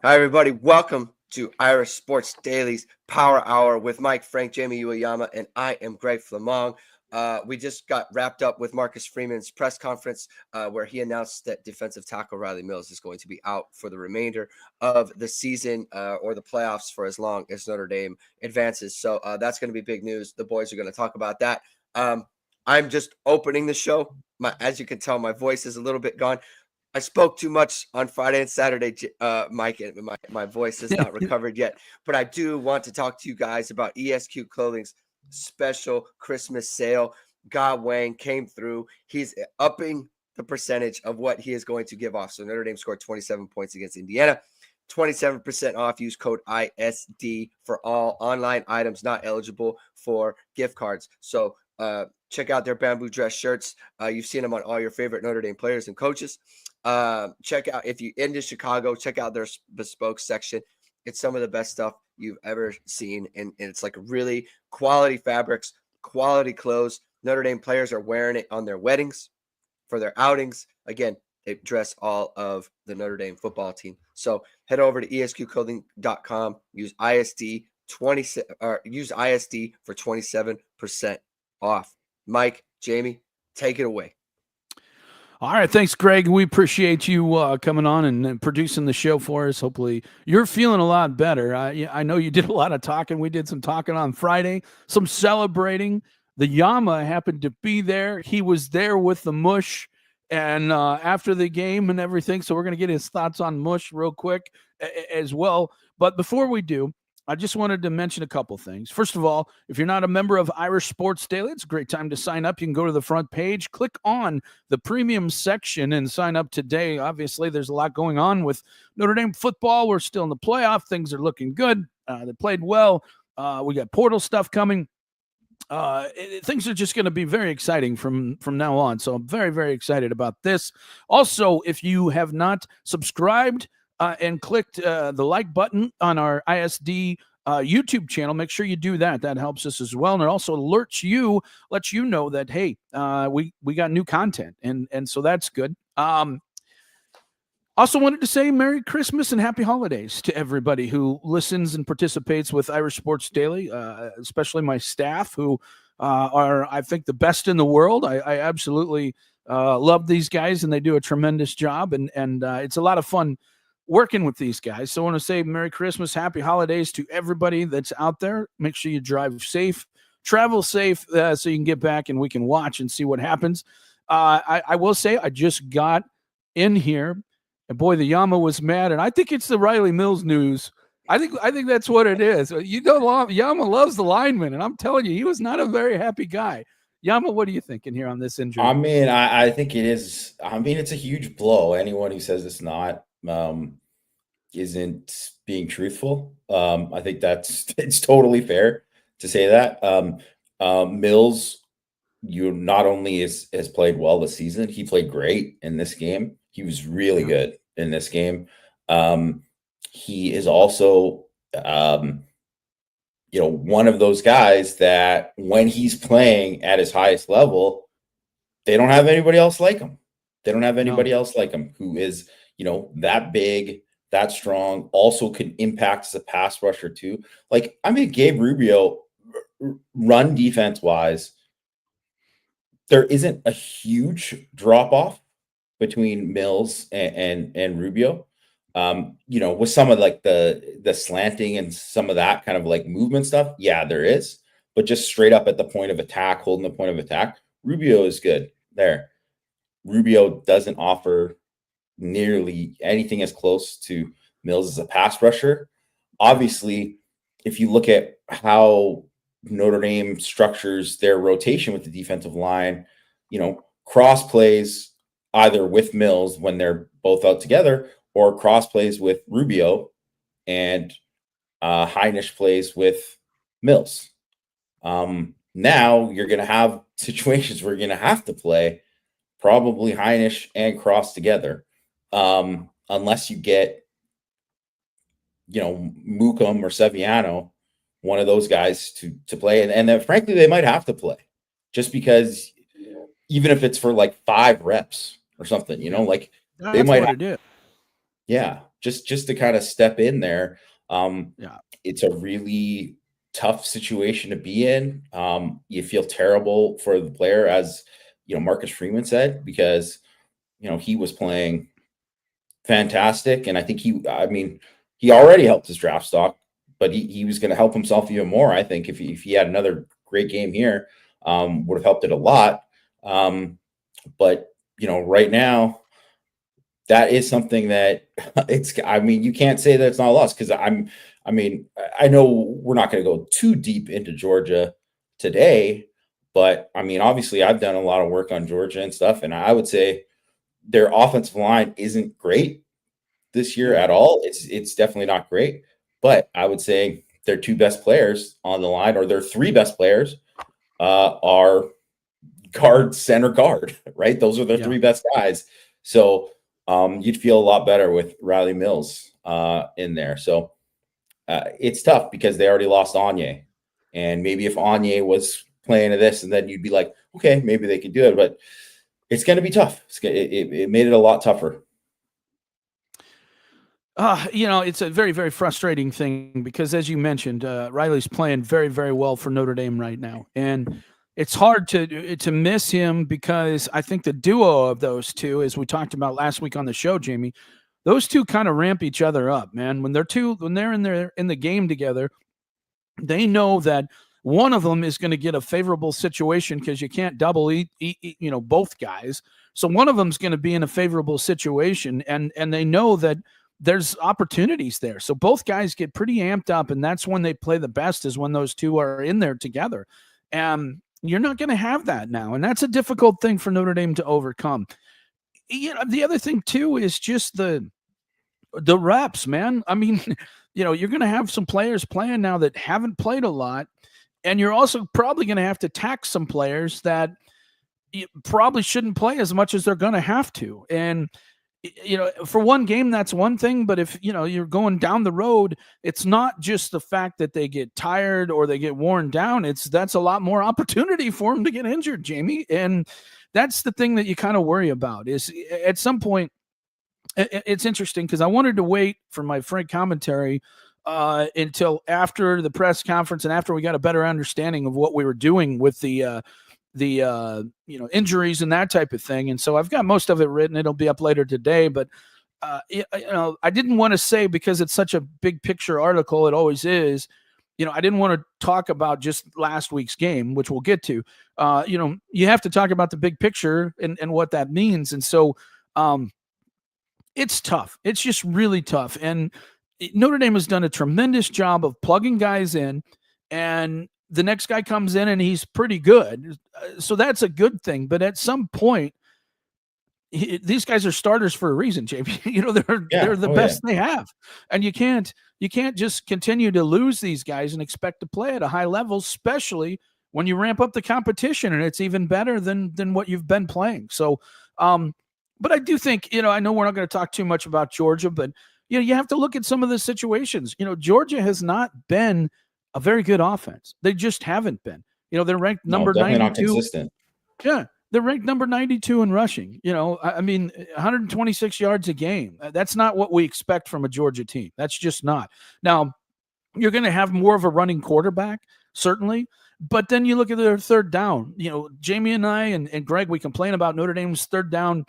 Hi, everybody. Welcome to Irish Sports Daily's Power Hour with Mike, Frank, Jamie Uyeyama, and I am Greg Flamong. We just got wrapped up with Marcus Freeman's press conference where he announced that defensive tackle Riley Mills is going to be out for the remainder of the season or the playoffs for as long as Notre Dame advances. So that's going to be big news. The boys are going to talk about that. I'm just opening the show. As you can tell, my voice is a little bit gone. I spoke too much on Friday and Saturday, Mike, and my voice is not recovered yet. But I do want to talk to you guys about ESQ Clothing's special Christmas sale. Ge Wang came through. He's upping the percentage of what he is going to give off. So Notre Dame scored 27 points against Indiana. 27% off. Use code ISD for all online items not eligible for gift cards. So check out their bamboo dress shirts. You've seen them on all your favorite Notre Dame players and coaches. Check out, if you into Chicago, check out their bespoke section. It's some of the best stuff you've ever seen, and it's like really quality fabrics, quality clothes. Notre Dame players are wearing it on their weddings, for their outings. Again, they dress all of the Notre Dame football team. So head over to esqclothing.com, use ISD 20 or use ISD for 27% off. Mike, Jamie, take it away. All right, thanks, Greg. We appreciate you coming on and producing the show for us. Hopefully, you're feeling a lot better. I know you did a lot of talking. We did some talking on Friday, some celebrating. The Yama happened to be there. He was there with the Mush, and after the game and everything. So we're going to get his thoughts on Mush real quick as well. But before we do, I just wanted to mention a couple things. First of all, if you're not a member of Irish Sports Daily, it's a great time to sign up. You can go to the front page, click on the premium section, and sign up today. Obviously, there's a lot going on with Notre Dame football. We're still in the playoff. Things are looking good. They played well. We got portal stuff coming. Things are just going to be very exciting from now on. So I'm very, very excited about this. Also, if you have not subscribed and clicked the like button on our ISD YouTube channel, make sure you do that. That helps us as well. And it also lets you know that, hey, we got new content. And so that's good. Also wanted to say Merry Christmas and Happy Holidays to everybody who listens and participates with Irish Sports Daily, especially my staff who are, I think, the best in the world. I absolutely love these guys, and they do a tremendous job. And it's a lot of fun working with these guys. So I want to say Merry Christmas, Happy Holidays to everybody that's out there. Make sure you drive safe, travel safe, so you can get back and we can watch and see what happens. I will say I just got in here, and boy, the Yama was mad, and I think it's the Riley Mills news. I think that's what it is. Yama loves the lineman, and I'm telling you, he was not a very happy guy. Yama, what are you thinking here on this injury? I mean, I think it is. I mean, it's a huge blow. Anyone who says it's not isn't being truthful. I think it's totally fair to say that. Mills, you not only has played well this season, he played great in this game. He was really good in this game. He is also, one of those guys that when he's playing at his highest level, they don't have anybody else like him. They don't have anybody else like him who is, that big, that strong, also can impact as a pass rusher too. Like, I mean, Gabe Rubio, run defense wise, there isn't a huge drop off between Mills and Rubio. With some of like the slanting and some of that kind of like movement stuff, yeah, there is. But just straight up at the point of attack, holding the point of attack, Rubio is good there. Rubio doesn't offer nearly anything as close to Mills as a pass rusher. Obviously, if you look at how Notre Dame structures their rotation with the defensive line, cross plays either with Mills when they're both out together, or cross plays with Rubio, and Heinisch plays with Mills. Now you're going to have situations where you're going to have to play probably Heinisch and Cross together, unless you get, Mukum or Seviano, one of those guys to play. And then, frankly, they might have to play just because even if it's for like 5 reps or something, like That's they might what have, it is. yeah. just to kind of step in there. Yeah. It's a really tough situation to be in. You feel terrible for the player, as Marcus Freeman said, because he was playing fantastic, and I think he already helped his draft stock, but he was going to help himself even more. I think if he had another great game here, would have helped it a lot. But right now, that is something that you can't say that it's not a loss, because I know we're not going to go too deep into Georgia today, but obviously I've done a lot of work on Georgia and stuff, and I would say their offensive line isn't great this year at all. It's definitely not great, but I would say their two best players on the line, or their three best players, are guard, center, guard, right? Those are the three best guys. So you'd feel a lot better with Riley Mills in there. So it's tough because they already lost Anye. And maybe if Anye was playing to this, and then you'd be like, okay, maybe they could do it. But it's going to be tough. It made it a lot tougher. It's a very, very frustrating thing because, as you mentioned, Riley's playing very, very well for Notre Dame right now. And it's hard to miss him because I think the duo of those two, as we talked about last week on the show, Jamie, those two kind of ramp each other up, man. When they're in the game together, they know that one of them is going to get a favorable situation because you can't double both guys. So one of them's going to be in a favorable situation, and they know that there's opportunities there. So both guys get pretty amped up, and that's when they play the best, is when those two are in there together. And you're not going to have that now, and that's a difficult thing for Notre Dame to overcome. The other thing too is just the reps, man. You're going to have some players playing now that haven't played a lot, and you're also probably going to have to tax some players that probably shouldn't play as much as they're going to have to. And for one game, that's one thing, but if you're going down the road, it's not just the fact that they get tired or they get worn down. That's a lot more opportunity for them to get injured, Jamie. And that's the thing that you kind of worry about, is at some point. It's interesting because I wanted to wait for my Frank commentary until after the press conference and after we got a better understanding of what we were doing with the injuries and that type of thing. And so I've got most of it written. It'll be up later today, but I didn't want to say, because it's such a big picture article, it always is, I didn't want to talk about just last week's game, which we'll get to. You have to talk about the big picture and what that means. And so it's tough. It's just really tough. And Notre Dame has done a tremendous job of plugging guys in, and the next guy comes in and he's pretty good. So that's a good thing. But at some point, these guys are starters for a reason, JP. They're the best they have. And you can't just continue to lose these guys and expect to play at a high level, especially when you ramp up the competition and it's even better than what you've been playing. So, but I do think, I know we're not going to talk too much about Georgia, but you have to look at some of the situations. Georgia has not been a very good offense. They just haven't been. They're ranked number 92. Not consistent. Yeah, they're ranked number 92 in rushing. 126 yards a game. That's not what we expect from a Georgia team. That's just not. Now, you're going to have more of a running quarterback, certainly. But then you look at their third down. Jamie and I and Greg, we complain about Notre Dame's third down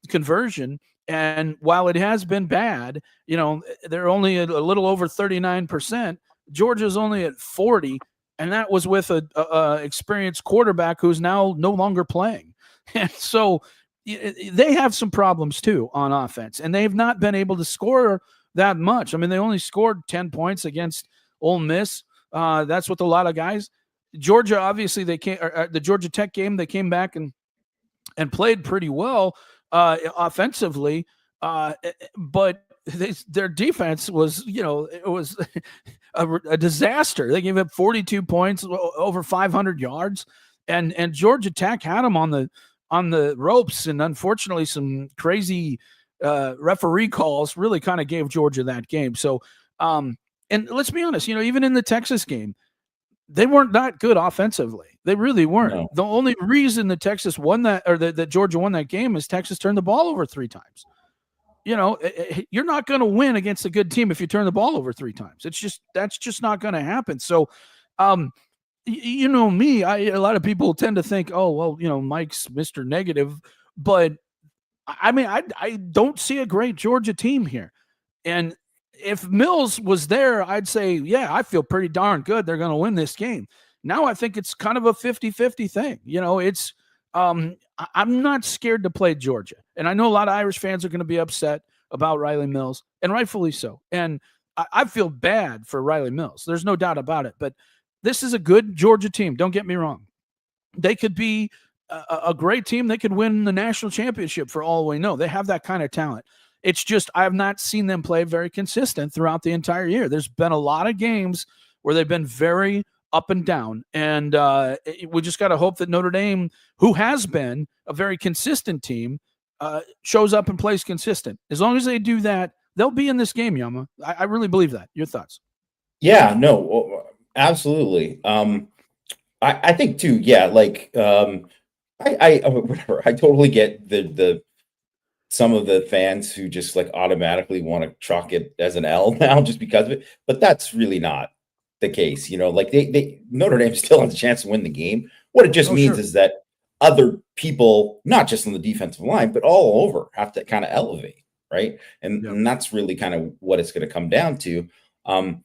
conversion. And while it has been bad, they're only a little over 39%. Georgia's only at 40%. And that was with a experienced quarterback who's now no longer playing. And so they have some problems too on offense, and they've not been able to score that much. They only scored 10 points against Ole Miss. That's with a lot of guys. Georgia, obviously, the Georgia Tech game, they came back and played pretty well offensively, but their defense was, it was a disaster. They gave up 42 points, over 500 yards, and Georgia Tech had them on the ropes, and unfortunately, some crazy referee calls really kind of gave Georgia that game. So, and let's be honest, even in the Texas game, they weren't that good offensively. They really weren't. No. The only reason that Texas won that, or that Georgia won that game, is Texas turned the ball over 3 times. you're not going to win against a good team if you turn the ball over 3 times. That's just not going to happen. So, you know me, a lot of people tend to think, oh, well, Mike's Mr. Negative, but I mean, I don't see a great Georgia team here. And if Mills was there, I'd say, yeah, I feel pretty darn good they're going to win this game. Now I think it's kind of a 50-50 thing. It's I'm not scared to play Georgia. And I know a lot of Irish fans are going to be upset about Riley Mills, and rightfully so. And I feel bad for Riley Mills. There's no doubt about it. But this is a good Georgia team. Don't get me wrong. They could be a great team. They could win the national championship for all we know. They have that kind of talent. It's just I have not seen them play very consistent throughout the entire year. There's been a lot of games where they've been very up and down. And we just got to hope that Notre Dame, who has been a very consistent team, shows up and plays consistent. As long as they do that, they'll be in this game, Yama. I really believe that. Your thoughts? Yeah, no, absolutely. I think too, yeah, like I whatever. I totally get the some of the fans who just like automatically want to chalk it as an L now just because of it, but that's really not the case. Like they Notre Dame still has a chance to win the game. What it just means is that other people, not just on the defensive line, but all over, have to kind of elevate, right? And that's really kind of what it's going to come down to. I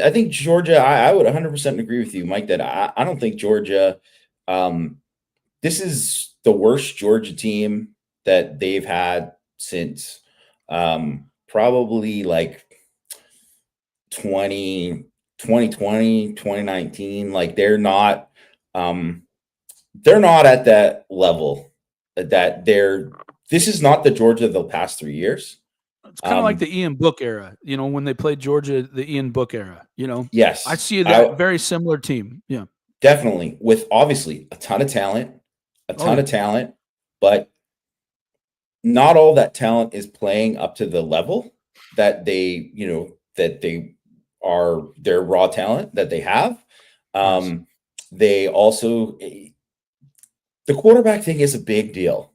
think Georgia, I would 100% agree with you, Mike, that I don't think Georgia, this is the worst Georgia team that they've had since probably like 2020, 2019. Like they're not at that level that this is not the Georgia of the past 3 years. It's kind of like the Ian Book era, when they played Georgia, the Ian Book era, Yes. I see that very similar team. Yeah. Definitely, with obviously a ton of talent, but not all that talent is playing up to the level that they are their raw talent that they have. They also, the quarterback thing is a big deal.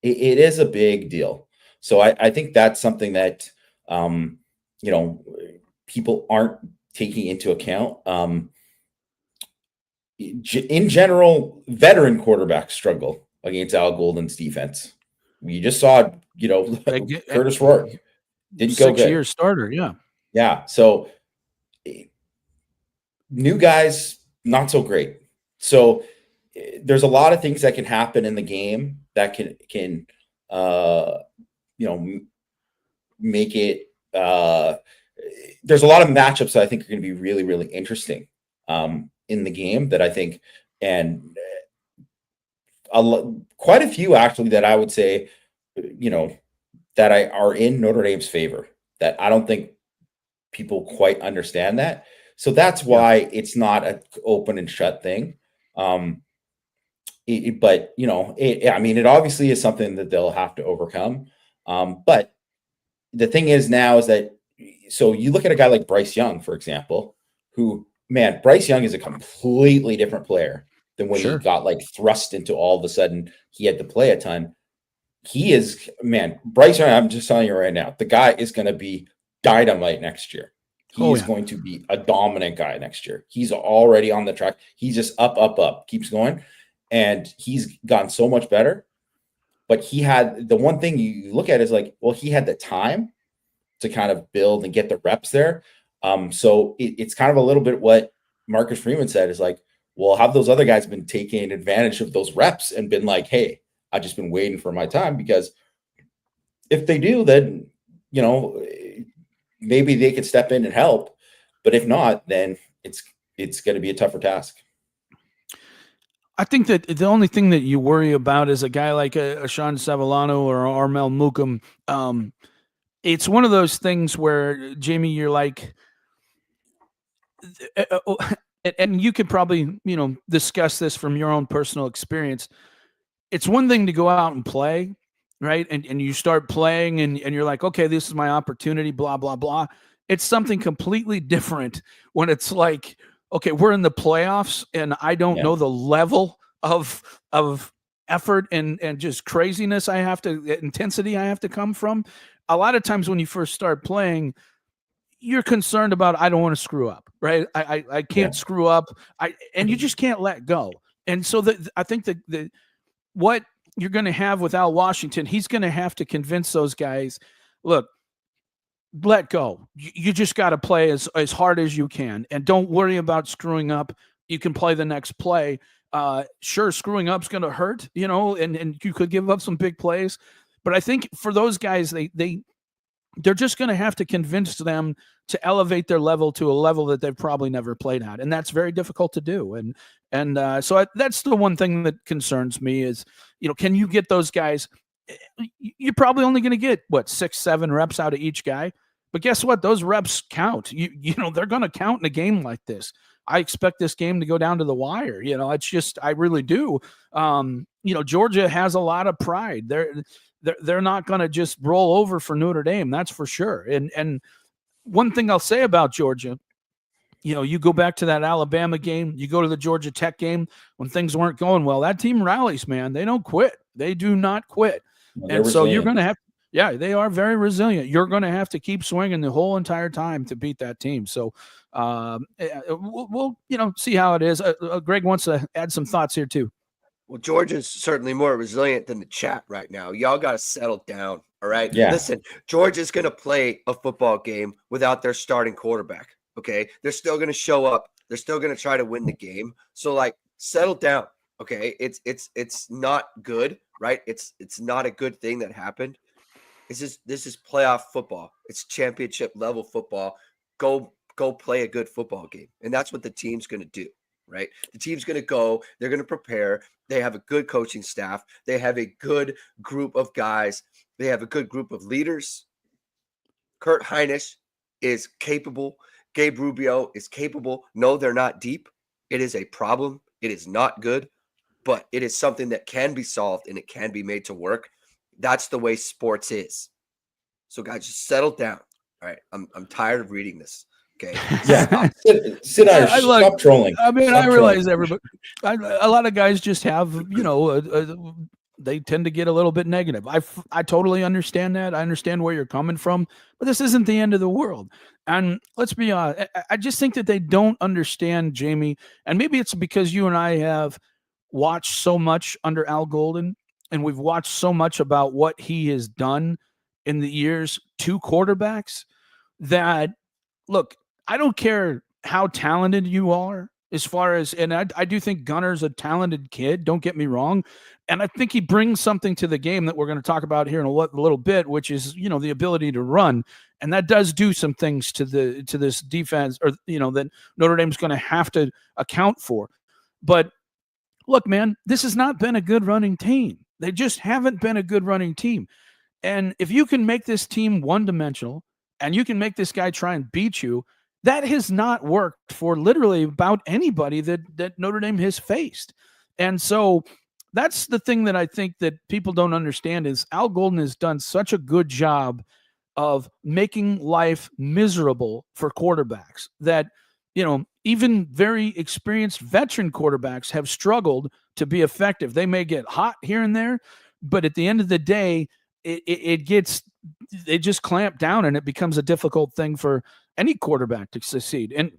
It is a big deal. So I think that's something that, people aren't taking into account. In general, veteran quarterbacks struggle against Al Golden's defense. We just saw, Curtis Rourke didn't go good. 6-year starter, yeah. Yeah. So new guys, not so great. So there's a lot of things that can happen in the game that can make it. There's a lot of matchups that I think are going to be really, really interesting in the game that I think, and quite a few actually that I would say, that are in Notre Dame's favor. That I don't think people quite understand that. So that's why it's not an open and shut thing. But it obviously is something that they'll have to overcome. But the thing is now is that, so you look at a guy like Bryce Young, for example, who, man, Bryce Young is a completely different player than when he got like thrust into all of a sudden he had to play a ton. He is, man, Bryce Young, I'm just telling you right now, the guy is going to be dynamite next year. He is going to be a dominant guy next year. He's already on the track. He's just up, keeps going. And he's gotten so much better. But he had, the one thing you look at is like, well, he had the time to kind of build and get the reps there. So it's kind of a little bit what Marcus Freeman said is like, well, have those other guys been taking advantage of those reps and been like, hey, I've just been waiting for my time? Because if they do, then, maybe they could step in and help. But if not, then it's going to be a tougher task. I think that the only thing that you worry about is a guy like a Sean Savillano or Armel Mukum. It's one of those things where, Jamie, you're like, and you could probably, discuss this from your own personal experience. It's one thing to go out and play, right? And you start playing and you're like, okay, this is my opportunity, blah, blah, blah. It's something completely different when it's like, okay, we're in the playoffs and I don't know the level of effort and just craziness intensity I have to come from. A lot of times when you first start playing, you're concerned about, I don't want to screw up, right? I can't screw up. And you just can't let go. And so I think that what you're going to have with Al Washington, he's going to have to convince those guys, look, let go. You just got to play as hard as you can, and don't worry about screwing up. You can play the next play. Sure, screwing up's going to hurt, and you could give up some big plays. But I think for those guys, they're just going to have to convince them to elevate their level to a level that they've probably never played at. And that's very difficult to do. So that's the one thing that concerns me is, can you get those guys? You're probably only going to get 6-7 reps out of each guy, but guess what? Those reps count. They're going to count in a game like this. I expect this game to go down to the wire. It's just, I really do. Georgia has a lot of pride. They're not going to just roll over for Notre Dame. That's for sure. And one thing I'll say about Georgia, you go back to that Alabama game, you go to the Georgia Tech game when things weren't going well, that team rallies, man. They don't quit. They do not quit. Well, and so you're going to have, they are very resilient. You're going to have to keep swinging the whole entire time to beat that team. So we'll see how it is. Greg wants to add some thoughts here too. Well, Georgia's certainly more resilient than the chat right now. Y'all got to settle down, all right? Yeah. Listen, Georgia's going to play a football game without their starting quarterback, okay? They're still going to show up. They're still going to try to win the game. So, settle down, okay? It's not good, right? It's not a good thing that happened. This is playoff football. It's championship level football. Go play a good football game, and that's what the team's going to do. Right? The team's going to go, they're going to prepare. They have a good coaching staff. They have a good group of guys. They have a good group of leaders. Kurt Hinish is capable. Gabe Rubio is capable. No, they're not deep. It is a problem. It is not good, but it is something that can be solved and it can be made to work. That's the way sports is. So guys, just settle down. All right. I'm tired of reading this. Okay. Yeah. Sit down. Stop trolling. I mean, Stop I realize trolling. a lot of guys just have, they tend to get a little bit negative. I totally understand that. I understand where you're coming from, but this isn't the end of the world. And let's be honest, I just think that they don't understand, Jamie, and maybe it's because you and I have watched so much under Al Golden, and we've watched so much about what he has done in the years to quarterbacks that, look, I don't care how talented you are as far as, and I do think Gunner's a talented kid, don't get me wrong. And I think he brings something to the game that we're going to talk about here in a little bit, which is, the ability to run. And that does do some things to this defense, or, that Notre Dame's going to have to account for. But look, man, this has not been a good running team. They just haven't been a good running team. And if you can make this team one-dimensional and you can make this guy try and beat you, that has not worked for literally about anybody that Notre Dame has faced. And so that's the thing that I think that people don't understand is Al Golden has done such a good job of making life miserable for quarterbacks that, even very experienced veteran quarterbacks have struggled to be effective. They may get hot here and there, but at the end of the day, they just clamp down and it becomes a difficult thing for any quarterback to succeed. And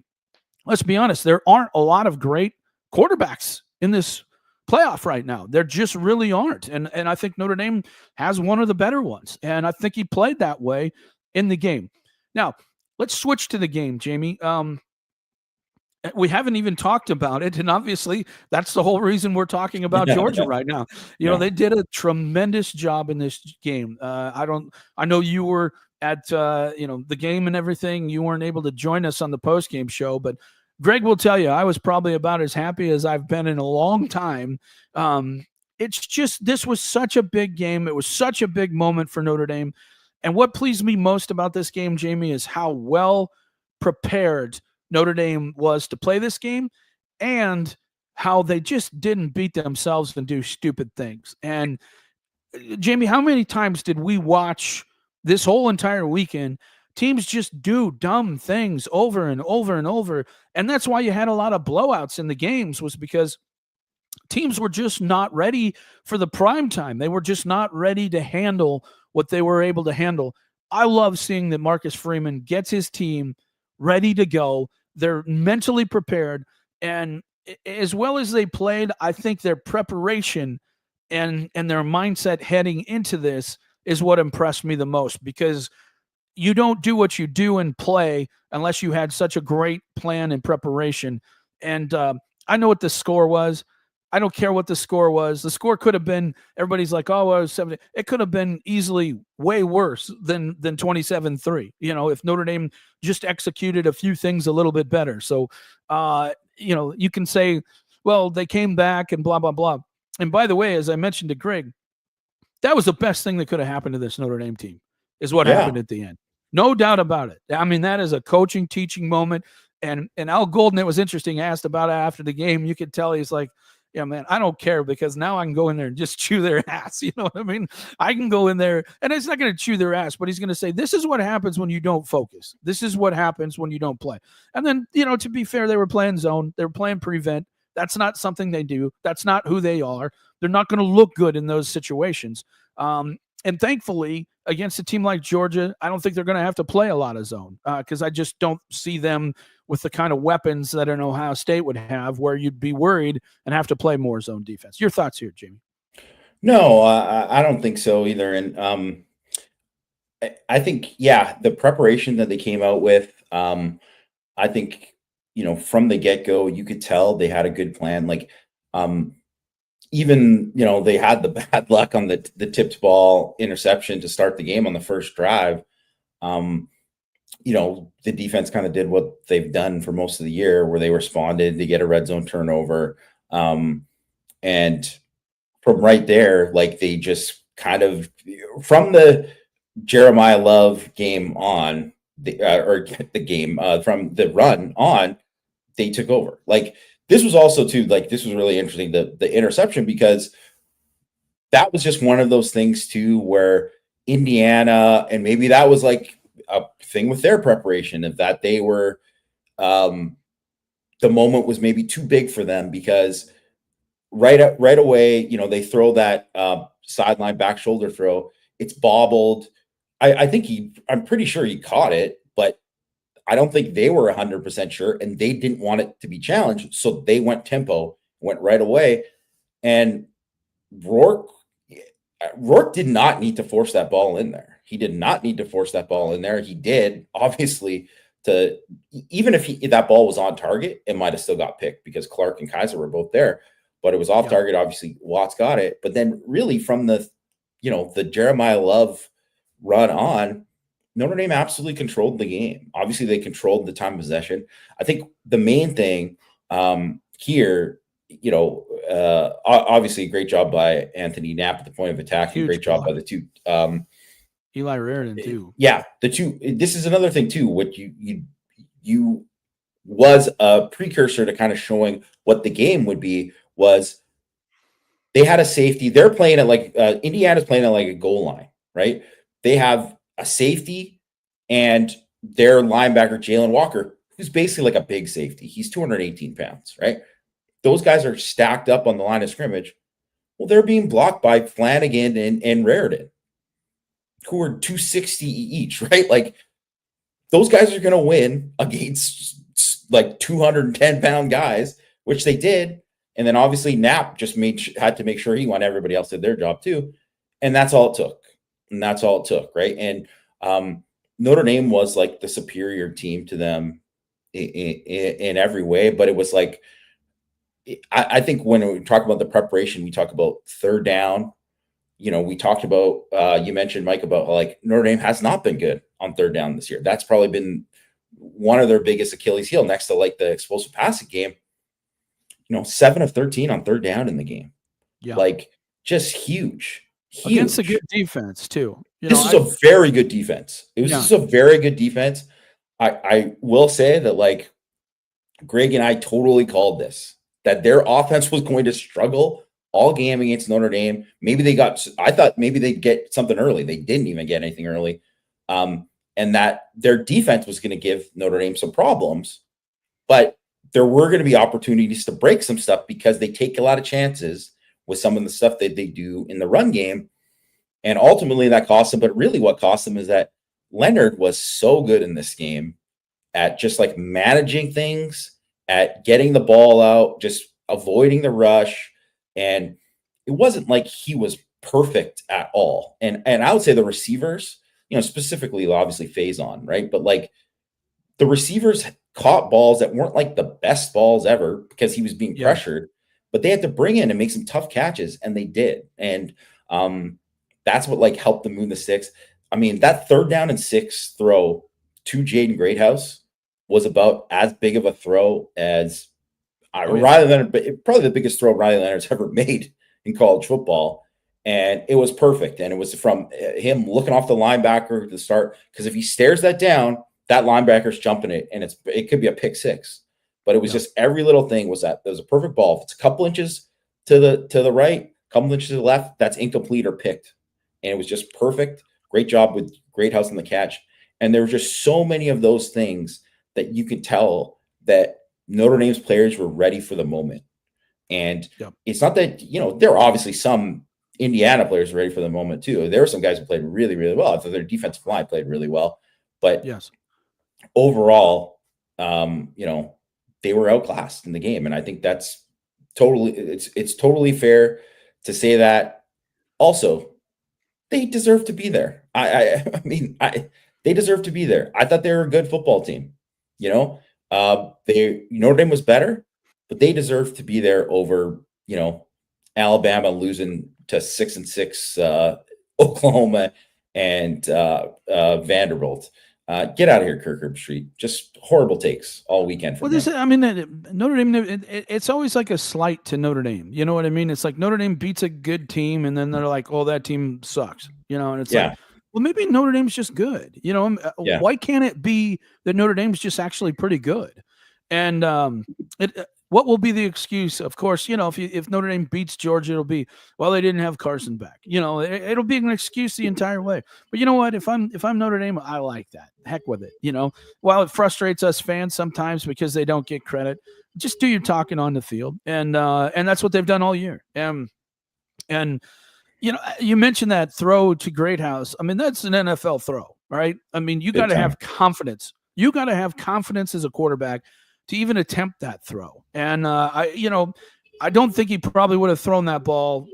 let's be honest, there aren't a lot of great quarterbacks in this playoff right now. There just really aren't. And I think Notre Dame has one of the better ones. And I think he played that way in the game. Now, let's switch to the game, Jamie. We haven't even talked about it, and obviously that's the whole reason we're talking about Georgia right now. They did a tremendous job in this game. I know you were at the game and everything. You weren't able to join us on the post-game show, but Greg will tell you I was probably about as happy as I've been in a long time. It's just, this was such a big game. It was such a big moment for Notre Dame. And what pleased me most about this game, Jamie, is how well prepared Notre Dame was to play this game and how they just didn't beat themselves and do stupid things. And Jamie, how many times did we watch this whole entire weekend teams just do dumb things over and over and over? And that's why you had a lot of blowouts in the games, was because teams were just not ready for the prime time. They were just not ready to handle what they were able to handle. I love seeing that Marcus Freeman gets his team ready to go. They're mentally prepared. And as well as they played, I think their preparation and their mindset heading into this is what impressed me the most, because you don't do what you do in play unless you had such a great plan and preparation. And I know what the score was. I don't care what the score was. The score could have been, everybody's like, oh, well, it was 70. It could have been easily way worse than 27-3, if Notre Dame just executed a few things a little bit better. So, you can say, well, they came back and blah, blah, blah. And by the way, as I mentioned to Greg, that was the best thing that could have happened to this Notre Dame team, is what happened at the end. No doubt about it. I mean, that is a coaching, teaching moment. And Al Golden, it was interesting, asked about it after the game. You could tell he's like, yeah, man, I don't care, because now I can go in there and just chew their ass. You know what I mean? I can go in there, and it's not going to chew their ass, but he's going to say, this is what happens when you don't focus. This is what happens when you don't play. And then, to be fair, they were playing zone. They were playing prevent. That's not something they do. That's not who they are. They're not going to look good in those situations. And thankfully, against a team like Georgia, I don't think they're going to have to play a lot of zone, because I just don't see them with the kind of weapons that an Ohio State would have, where you'd be worried and have to play more zone defense. Your thoughts here, Jamie? No, I don't think so either. And I think, the preparation that they came out with, I think, from the get-go, you could tell they had a good plan. Like, even, they had the bad luck on the tipped ball interception to start the game on the first drive. The defense kind of did what they've done for most of the year, where they responded to get a red zone turnover. And from right there, like, they just kind of, from the Jeremiah Love game on, from the run on, they took over. Like, this was also too, like, this was really interesting, the interception, because that was just one of those things too, where Indiana, and maybe that was like a thing with their preparation, of that they were, the moment was maybe too big for them, because right away, they throw that sideline back shoulder throw. It's bobbled. I'm pretty sure he caught it, but I don't think they were 100% sure, and they didn't want it to be challenged. So they went tempo, went right away. And Rourke did not need to force that ball in there. He did not need to force that ball in there. He did, obviously, even if that ball was on target, it might have still got picked, because Clark and Kaiser were both there, but it was off target. Obviously, Watts got it. But then really from the Jeremiah Love run on, Notre Dame absolutely controlled the game. Obviously, they controlled the time of possession. I think the main thing here, obviously, a great job by Anthony Knapp at the point of attack. Great job by the two. Eli Raridan too. Yeah, the two. This is another thing too. What you was a precursor to kind of showing what the game would be. Was they had a safety? They're playing it like Indiana's playing it like a goal line, right? They have a safety, and their linebacker, Jalen Walker, who's basically like a big safety. He's 218 pounds, right? Those guys are stacked up on the line of scrimmage. Well, they're being blocked by Flanagan and Raridan, who are 260 each, right? Like, those guys are going to win against like 210-pound guys, which they did. And then obviously Knapp just had to make sure he won. Everybody else did their job too. And that's all it took. Right? And Notre Dame was like the superior team to them in every way. But it was like, I think when we talk about the preparation, we talk about third down. We talked about, you mentioned, Mike, about like Notre Dame has not been good on third down this year. That's probably been one of their biggest Achilles heel, next to like the explosive passing game. 7 of 13 on third down in the game. Yeah. Like, just huge. Against a good defense too. This is a very good defense. This is a very good defense. I will say that, like, Greg and I totally called this, that their offense was going to struggle all game against Notre Dame. I thought maybe they'd get something early. They didn't even get anything early. And that their defense was going to give Notre Dame some problems. But there were going to be opportunities to break some stuff because they take a lot of chances with some of the stuff that they do in the run game. And ultimately that cost them. But really what cost them is that Leonard was so good in this game at just like managing things, at getting the ball out, just avoiding the rush. And it wasn't like he was perfect at all. And I would say the receivers, specifically obviously Faison, right? But like the receivers caught balls that weren't like the best balls ever because he was being pressured, but they had to bring in and make some tough catches, and they did. And that's what like helped them move the sticks. I mean, that 3rd down and 6 throw to Jaden Greathouse was about as big of a throw as Riley Leonard, but probably the biggest throw Riley Leonard's ever made in college football. And it was perfect. And it was from him looking off the linebacker to start, because if he stares that down, that linebacker's jumping it, and it could be a pick 6. But it was just every little thing was that there was a perfect ball. If it's a couple inches to the right, a couple inches to the left, that's incomplete or picked. And it was just perfect. Great job with Greathouse on the catch. And there were just so many of those things that you could tell that Notre Dame's players were ready for the moment. And it's not that, there are obviously some Indiana players ready for the moment too. There were some guys who played really, really well. I thought their defensive line played really well. But overall, they were outclassed in the game. And I think that's it's totally fair to say that. Also, they deserve to be there. I mean, they deserve to be there. I thought they were a good football team. Notre Dame was better, but they deserve to be there over, Alabama losing to 6-6 Oklahoma and Vanderbilt. Get out of here, Kirk Herbstreit. Just horrible takes all weekend. Notre Dame, it's always like a slight to Notre Dame. You know what I mean? It's like Notre Dame beats a good team, and then they're like, oh, that team sucks. And it's like, well, maybe Notre Dame's just good. Why can't it be that Notre Dame's just actually pretty good? And what will be the excuse? Of course, if Notre Dame beats Georgia, it'll be, well, they didn't have Carson back. It'll be an excuse the entire way. But you know what? If I'm Notre Dame, I like that. Heck with it. While it frustrates us fans sometimes because they don't get credit, just do your talking on the field, and that's what they've done all year. And you mentioned that throw to Greathouse. I mean, that's an NFL throw, right? I mean, you got to have confidence. You got to have confidence as a quarterback to even attempt that throw. And I don't think he probably would have thrown that ball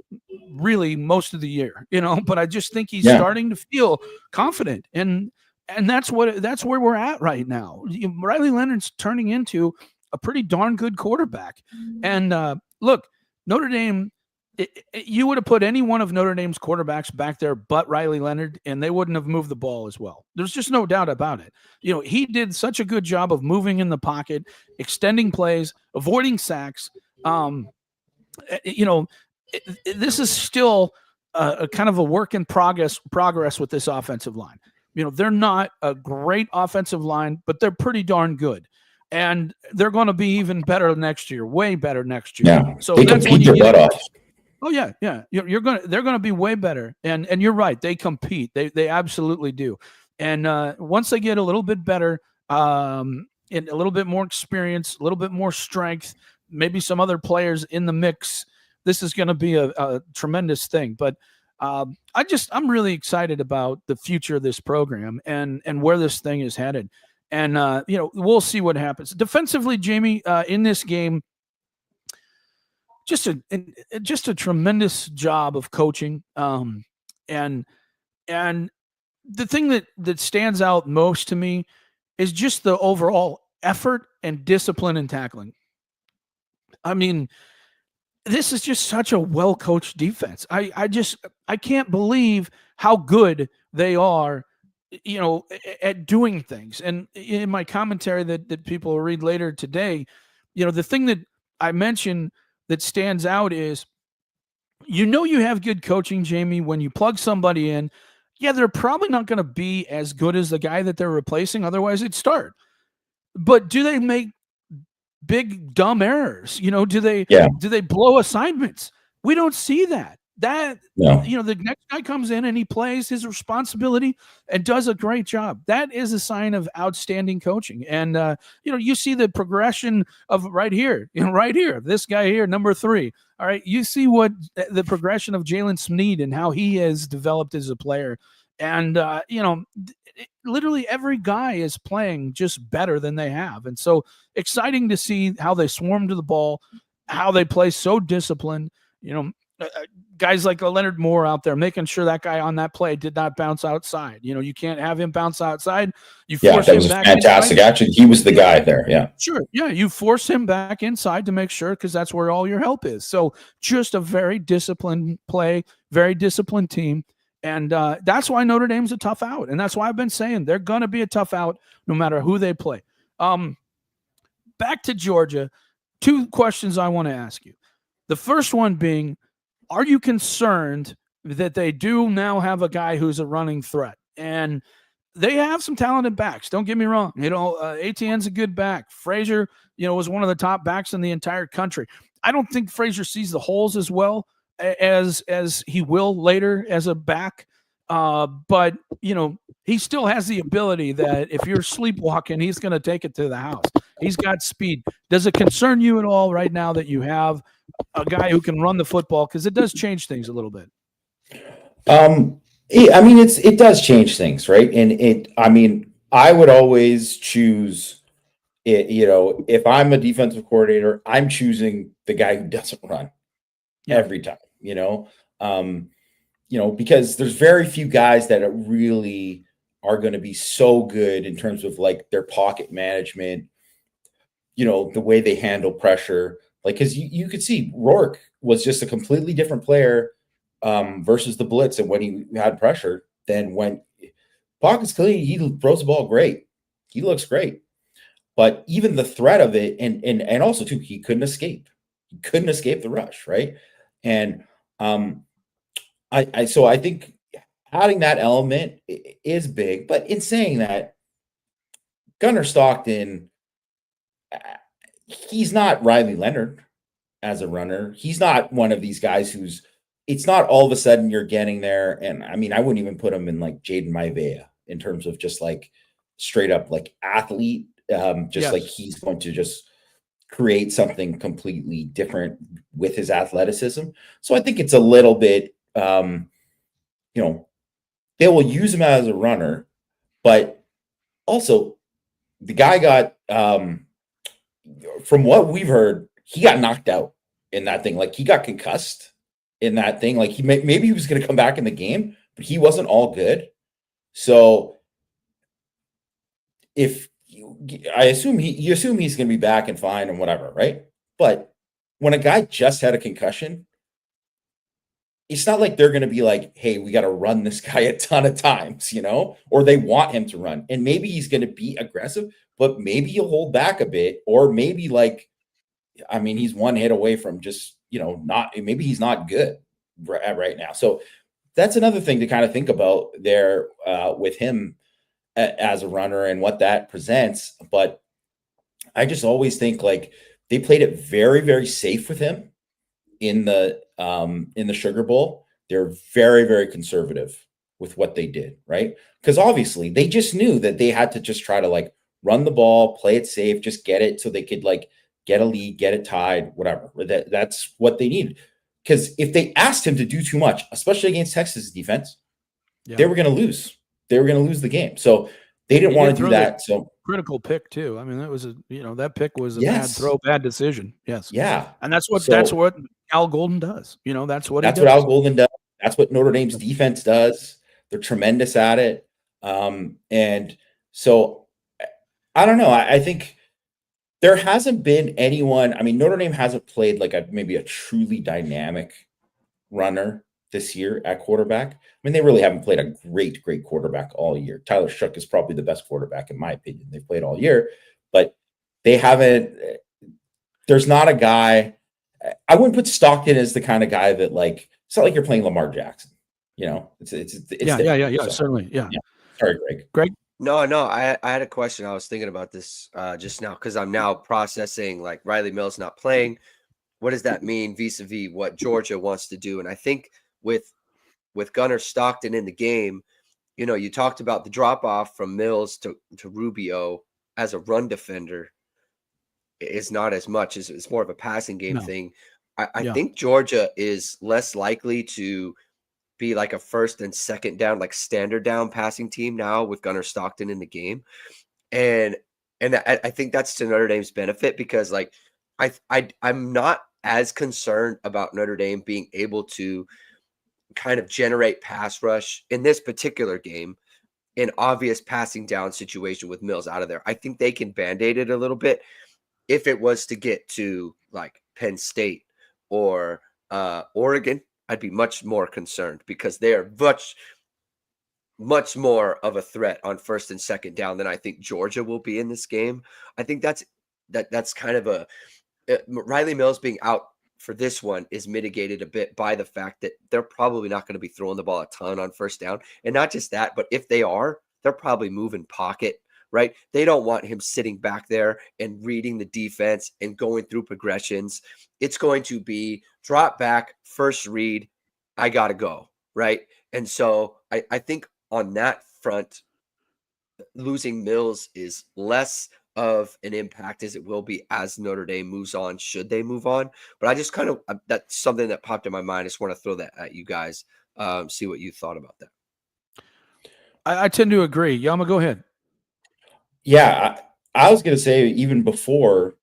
really most of the year, but I just think he's starting to feel confident. And that's where we're at right now. Riley Leonard's turning into a pretty darn good quarterback. And look, Notre Dame, you would have put any one of Notre Dame's quarterbacks back there but Riley Leonard, and they wouldn't have moved the ball as well. There's just no doubt about it. He did such a good job of moving in the pocket, extending plays, avoiding sacks. This is still a kind of a work in progress with this offensive line. They're not a great offensive line, but they're pretty darn good. And they're going to be even better next year, way better next year. Yeah, so they that's when you get butt off. Oh yeah. They're going to be way better. And you're right. They compete. They absolutely do. And once they get a little bit better, and a little bit more experience, a little bit more strength, maybe some other players in the mix, this is going to be a tremendous thing. But I'm really excited about the future of this program and where this thing is headed. And we'll see what happens defensively. Jamie, in this game, just a tremendous job of coaching. And the thing that stands out most to me is just the overall effort and discipline in tackling. I mean, this is just such a well-coached defense. I can't believe how good they are, at doing things. And in my commentary that people will read later today, the thing that I mentioned that stands out is, you have good coaching, Jamie, when you plug somebody in. Yeah, they're probably not going to be as good as the guy that they're replacing. Otherwise, they'd start. But do they make big dumb errors? Do they blow assignments? We don't see that. that, No. the next guy comes in and he plays his responsibility and does a great job. That is a sign of outstanding coaching. And, you see the progression of right here, this guy here, number 3. All right. You see what the progression of Jalen Sneed and how he has developed as a player. And, literally every guy is playing just better than they have. And so exciting to see how they swarm to the ball, how they play so disciplined, guys like Leonard Moore out there making sure that guy on that play did not bounce outside. You can't have him bounce outside. You force that him was back fantastic. inside. Actually, he was the guy there. Yeah. Sure. Yeah. You force him back inside to make sure, because that's where all your help is. So just a very disciplined play, very disciplined team. And that's why Notre Dame's a tough out. And that's why I've been saying they're going to be a tough out no matter who they play. Back to Georgia, 2 questions I want to ask you. The first one being, are you concerned that they do now have a guy who's a running threat? And they have some talented backs. Don't get me wrong. Etienne's a good back. Frazier, was one of the top backs in the entire country. I don't think Frazier sees the holes as well as he will later as a back. But he still has the ability that if you're sleepwalking, he's going to take it to the house. He's got speed. Does it concern you at all right now that you have a guy who can run the football? Because it does change things a little bit. It does change things, right? And I would always choose it. If I'm a defensive coordinator, I'm choosing the guy who doesn't run every time. Because there's very few guys that really are going to be so good in terms of like their pocket management, the way they handle pressure. Like, because you could see Rourke was just a completely different player versus the blitz, and when he had pressure, then when pocket's clean, he throws the ball great. He looks great. But even the threat of it, and also too, he couldn't escape. He couldn't escape the rush, right? And so I think adding that element is big. But in saying that, Gunnar Stockton, he's not Riley Leonard as a runner. He's not one of these guys it's not all of a sudden you're getting there. And I wouldn't even put him in like Jaden Maivea in terms of just like straight up like athlete, like he's going to just create something completely different with his athleticism. So I think it's a little bit, they will use him as a runner, but also the guy got, from what we've heard, he got knocked out in that thing. Like he got concussed in that thing. Like maybe he was going to come back in the game, but he wasn't all good. So I assume you assume he's going to be back and fine and whatever, right? But when a guy just had a concussion, it's not like they're going to be like, hey, we got to run this guy a ton of times, or they want him to run. And maybe he's going to be aggressive, but maybe he'll hold back a bit, or maybe he's one hit away from just, maybe he's not good right now. So that's another thing to kind of think about there with him as a runner and what that presents. But I just always think like they played it very, very safe with him in the Sugar Bowl. They're very, very conservative with what they did, right? Because obviously they just knew that they had to just try to like run the ball, play it safe, just get it so they could like get a lead, get it tied, whatever. That's what they needed. Because if they asked him to do too much, especially against Texas defense, they were going to lose. They were going to lose the game. So they didn't want to do that. So critical pick too. That was that pick was a bad throw, bad decision. Yes. Yeah. And that's what Al Golden does. That's what what Al Golden does. That's what Notre Dame's defense does. They're tremendous at it. And so I don't know. I think there hasn't been anyone. Notre Dame hasn't played like maybe a truly dynamic runner this year at quarterback. They really haven't played a great quarterback all year. Tyler Shough is probably the best quarterback in my opinion. They've played all year, but they haven't. There's not a guy. I wouldn't put Stockton as the kind of guy that like. It's not like you're playing Lamar Jackson. It's so, certainly. Yeah. Sorry, Greg. No, I had a question. I was thinking about this just now because I'm now processing like Riley Mills not playing. What does that mean vis-a-vis what Georgia wants to do? And I think with Gunnar Stockton in the game, you know, you talked about the drop off from Mills to Rubio as a run defender is not as much as it's more of a passing game No. thing. I Yeah. think Georgia is less likely to be like a first and second down, like standard down passing team now with Gunnar Stockton in the game. And I think that's to Notre Dame's benefit because like I'm not as concerned about Notre Dame being able to kind of generate pass rush in this particular game, an obvious passing down situation with Mills out of there. I think they can band-aid it a little bit. If it was to get to like Penn State or Oregon, I'd be much more concerned because they are much more of a threat on first and second down than I think Georgia will be in this game. I think that's kind of Riley Mills being out for this one is mitigated a bit by the fact that they're probably not going to be throwing the ball a ton on first down. And not just that, but if they are, they're probably moving pocket, right? They don't want him sitting back there and reading the defense and going through progressions. It's going to be drop back, first read, I got to go, right? And so I think on that front, losing Mills is less of an impact as it will be as Notre Dame moves on, should they move on. But I just kind of, that's something that popped in my mind. I just want to throw that at you guys, see what you thought about that. I tend to agree. Yama, go ahead. Yeah, I was going to say even before,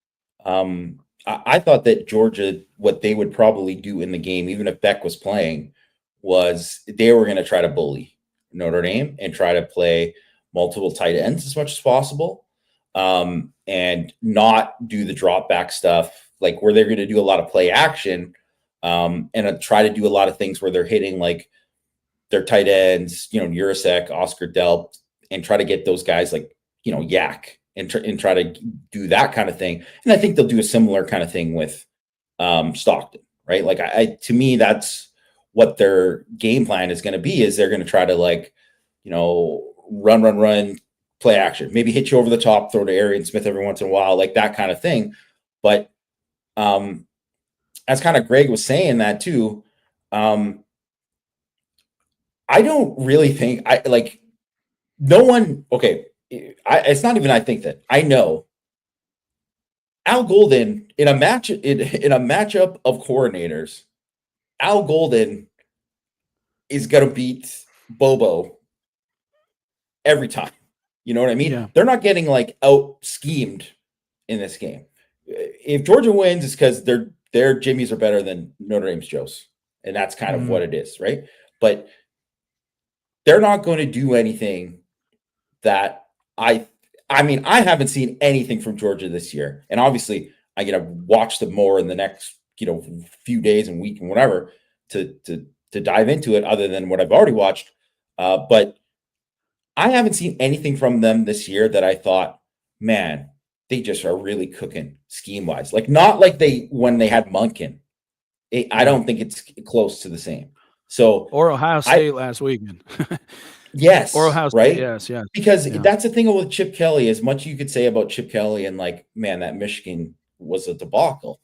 I thought that Georgia, what they would probably do in the game, even if Beck was playing, was they were going to try to bully Notre Dame and try to play multiple tight ends as much as possible, and not do the drop back stuff, like where they're going to do a lot of play action, and try to do a lot of things where they're hitting like their tight ends, you know, Urasek, Oscar Delp, and try to get those guys like, you know, Yak and try to do that kind of thing. And I think they'll do a similar kind of thing with Stockton, right? Like to me, that's what their game plan is going to be, is they're going to try to like, you know, run, play action, maybe hit you over the top, throw to Arian Smith every once in a while, like that kind of thing. But as kind of Greg was saying that too, I don't really think no one, okay. It's not even, I think that I know Al Golden in a matchup of coordinators, Al Golden is going to beat Bobo every time. You know what I mean? Yeah. They're not getting like out schemed in this game. If Georgia wins, it's because their Jimmies are better than Notre Dame's Joes. And that's kind of what it is, right? But they're not going to do anything that I mean, I haven't seen anything from Georgia this year. And obviously I get to watch them more in the next, you know, few days and week and whatever to dive into it other than what I've already watched. But I haven't seen anything from them this year that I thought, man, they just are really cooking scheme wise. Like not like when they had Monken. I don't think it's close to the same. So or Ohio State last weekend. Yes. Or Ohio State, right? yes. Because that's the thing with Chip Kelly, as much you could say about Chip Kelly and like, man, that Michigan was a debacle.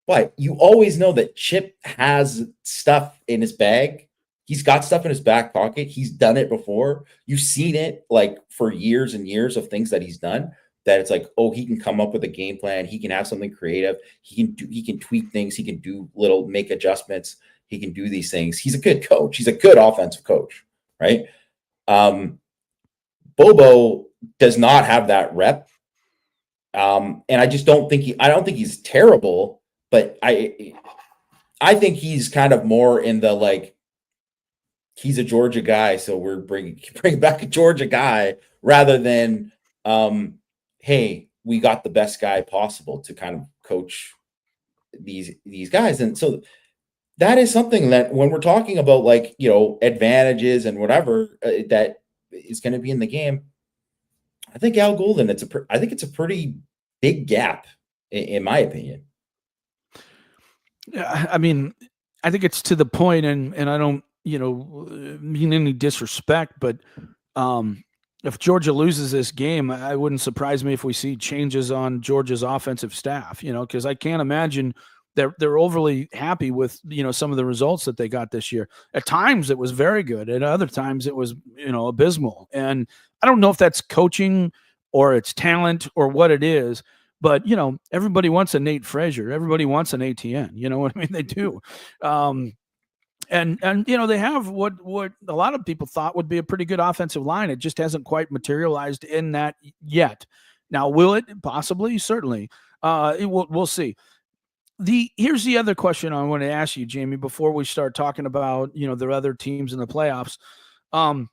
But you always know that Chip has stuff in his bag. He's got stuff in his back pocket. He's done it before. You've seen it like for years and years of things that he's done, that it's like, oh, he can come up with a game plan. He can have something creative. He can tweak things. He can make adjustments. He can do these things. He's a good coach. He's a good offensive coach, right? Bobo does not have that rep. And I just don't think I don't think he's terrible, but I think he's kind of more in the, like, he's a Georgia guy. So we're bring back a Georgia guy rather than, hey, we got the best guy possible to kind of coach these guys. And so that is something that when we're talking about, like, you know, advantages and whatever that is going to be in the game, I think Al Golden, I think it's a pretty big gap in my opinion. Yeah, I mean, I think it's to the point, and I don't, you know, mean any disrespect, but if Georgia loses this game, I wouldn't surprise me if we see changes on Georgia's offensive staff, you know, because I can't imagine they're overly happy with, some of the results that they got this year. At times it was very good. At other times it was, abysmal. And I don't know if that's coaching or it's talent or what it is, but everybody wants a Nate Frazier. Everybody wants an ATN. You know what I mean? They do. And they have what a lot of people thought would be a pretty good offensive line. It just hasn't quite materialized in that yet. Now, will it? Possibly, certainly. We'll see. Here's the other question I want to ask you, Jamie, before we start talking about the other teams in the playoffs. Are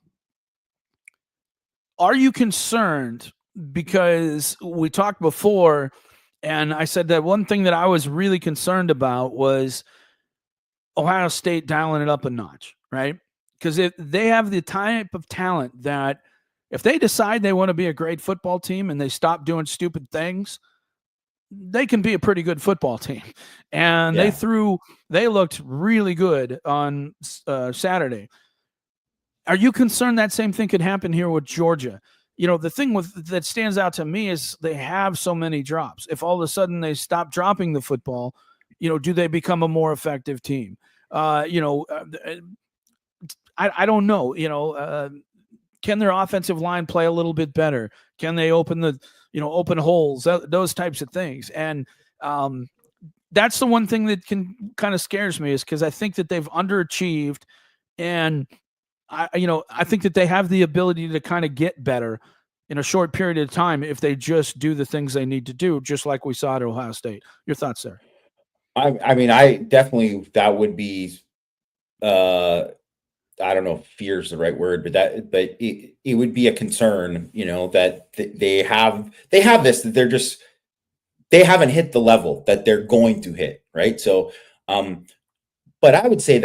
you concerned? Because we talked before, and I said that one thing that I was really concerned about was Ohio State dialing it up a notch, right? Because if they have the type of talent that if they decide they want to be a great football team and they stop doing stupid things, they can be a pretty good football team. And they looked really good on Saturday. Are you concerned that same thing could happen here with Georgia? The thing that stands out to me is they have so many drops. If all of a sudden they stop dropping the football, do they become a more effective team? I don't know. Can their offensive line play a little bit better? Can they open open holes, those types of things? And that's the one thing that can kind of scares me, is because I think that they've underachieved, and I think that they have the ability to kind of get better in a short period of time if they just do the things they need to do, just like we saw at Ohio State. Your thoughts there? I mean, I definitely, that would be, I don't know if fear is the right word, but it would be a concern, that they have this, that they haven't hit the level that they're going to hit. Right. So, but I would say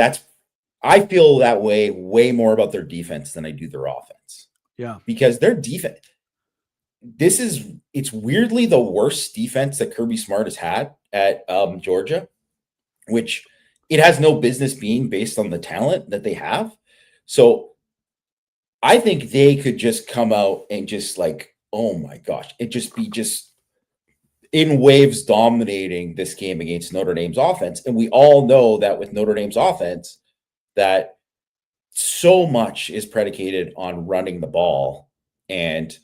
I feel that way more about their defense than I do their offense. Yeah. Because their defense, it's weirdly the worst defense that Kirby Smart has had at Georgia, which it has no business being based on the talent that they have. So I think they could just come out and just oh my gosh, it just be in waves dominating this game against Notre Dame's offense. And we all know that with Notre Dame's offense, that so much is predicated on running the ball and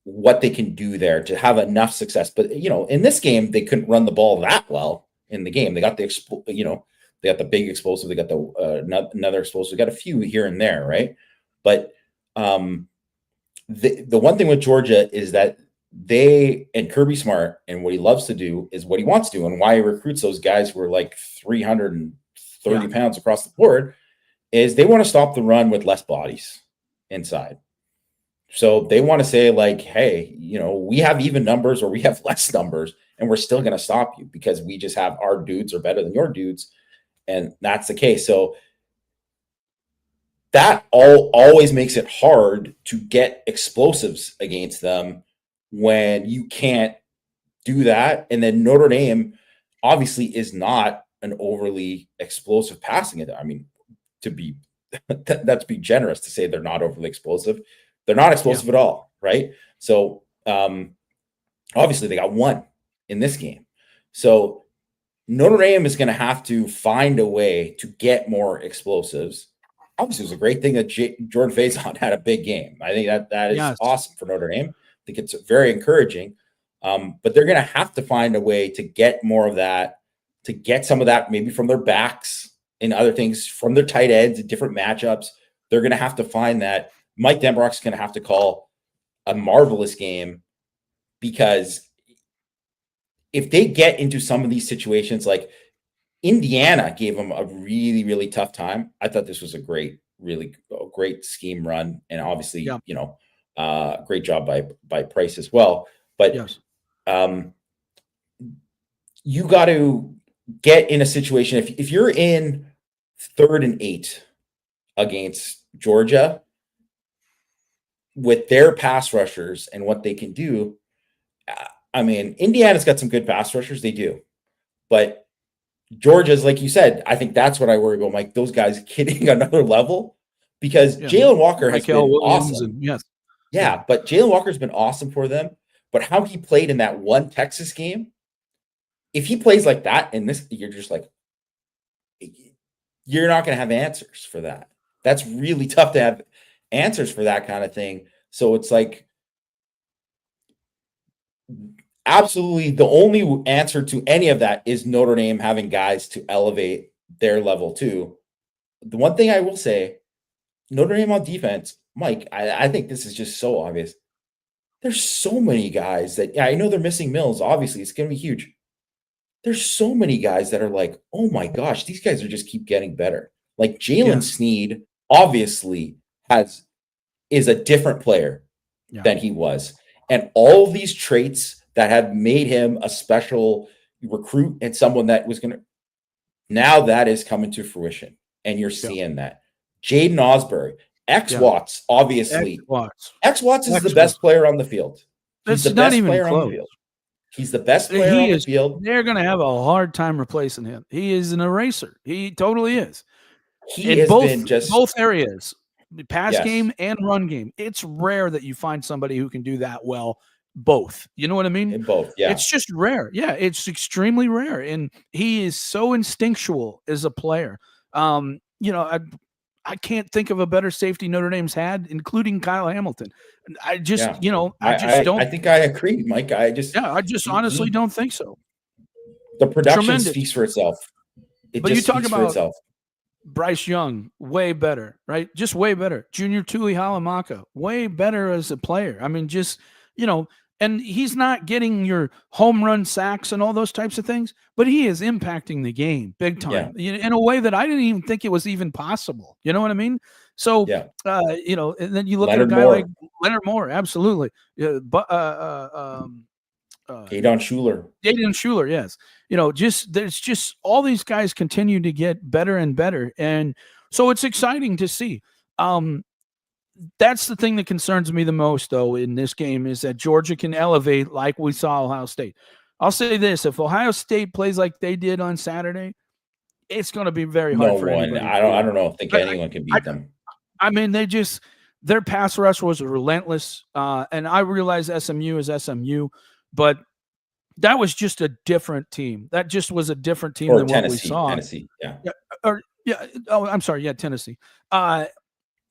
what they can do there to have enough success. But, in this game, they couldn't run the ball that well in the game. They got they got the big explosive. They got the another explosive. They got a few here and there, right? But the one thing with Georgia is that and Kirby Smart, and what he loves to do is what he wants to do, and why he recruits those guys who are like 330 pounds across the board, is they want to stop the run with less bodies inside. So they want to say hey, we have even numbers or we have less numbers, and we're still going to stop you because we just have our dudes are better than your dudes. And that's the case. So that always makes it hard to get explosives against them when you can't do that. And then Notre Dame obviously is not an overly explosive passing attack. I mean, that's be generous to say they're not overly explosive. They're not explosive at all, right? So obviously they got one in this game. So Notre Dame is going to have to find a way to get more explosives. Obviously, it was a great thing that Jordan Faison had a big game. I think that is awesome for Notre Dame. I think it's very encouraging. But they're going to have to find a way to get more of that, to get some of that maybe from their backs and other things, from their tight ends and different matchups. They're going to have to find that. Mike Denbrock's going to have to call a marvelous game, because if they get into some of these situations, like Indiana gave them a really, really tough time. I thought this was a great scheme run. And obviously, great job by Price as well. But you got to get in a situation. If you're in 3rd and 8 against Georgia with their pass rushers and what they can do, I mean, Indiana's got some good pass rushers. They do. But Georgia's, like you said, I think that's what I worry about, Mike. Those guys hitting another level, because Jalen Walker has been awesome. But Jalen Walker's been awesome for them. But how he played in that one Texas game, if he plays like that in this, you're just like, you're not going to have answers for that. That's really tough to have answers for that kind of thing. So it's like, absolutely the only answer to any of that is Notre Dame having guys to elevate their level too. The one thing I will say, Notre Dame on defense, Mike, I think this is just so obvious. There's so many guys that, yeah, I know they're missing Mills. Obviously, it's going to be huge. There's so many guys that are like, oh my gosh, these guys are just keep getting better. Like Jalen Sneed, obviously is a different player than he was. And all of these traits that have made him a special recruit and someone that was going to, now that is coming to fruition. And you're seeing that. Jaden Osbury, Watts, obviously. X Watts is the best player on the field. He's the best player on the field. He's the best player on the field. They're going to have a hard time replacing him. He is an eraser. He totally is. He has been just both areas, pass game and run game. It's rare that you find somebody who can do that well. Both. You know what I mean? In both, yeah. It's just rare. Yeah, it's extremely rare. And he is so instinctual as a player. I can't think of a better safety Notre Dame's had, including Kyle Hamilton. I just, don't. I think I agree, Mike. I just honestly don't think so. The production speaks for itself. But you talk about Bryce Young, way better, right? Just way better. Junior Tuli Halamaka, way better as a player. I mean, just, and he's not getting your home run sacks and all those types of things, but he is impacting the game big time in a way that I didn't even think it was even possible. You know what I mean? So, and then you look at a guy like Leonard Moore, absolutely. But Adon Schuler, yes. There's just all these guys continue to get better and better. And so it's exciting to see. That's the thing that concerns me the most, though, in this game is that Georgia can elevate like we saw Ohio State. I'll say this. If Ohio State plays like they did on Saturday, it's going to be very hard for anybody. I don't think anyone can beat them. I mean, their pass rush was relentless. And I realize SMU is SMU, but that was just a different team. That just was a different team than what we saw. Tennessee, Tennessee.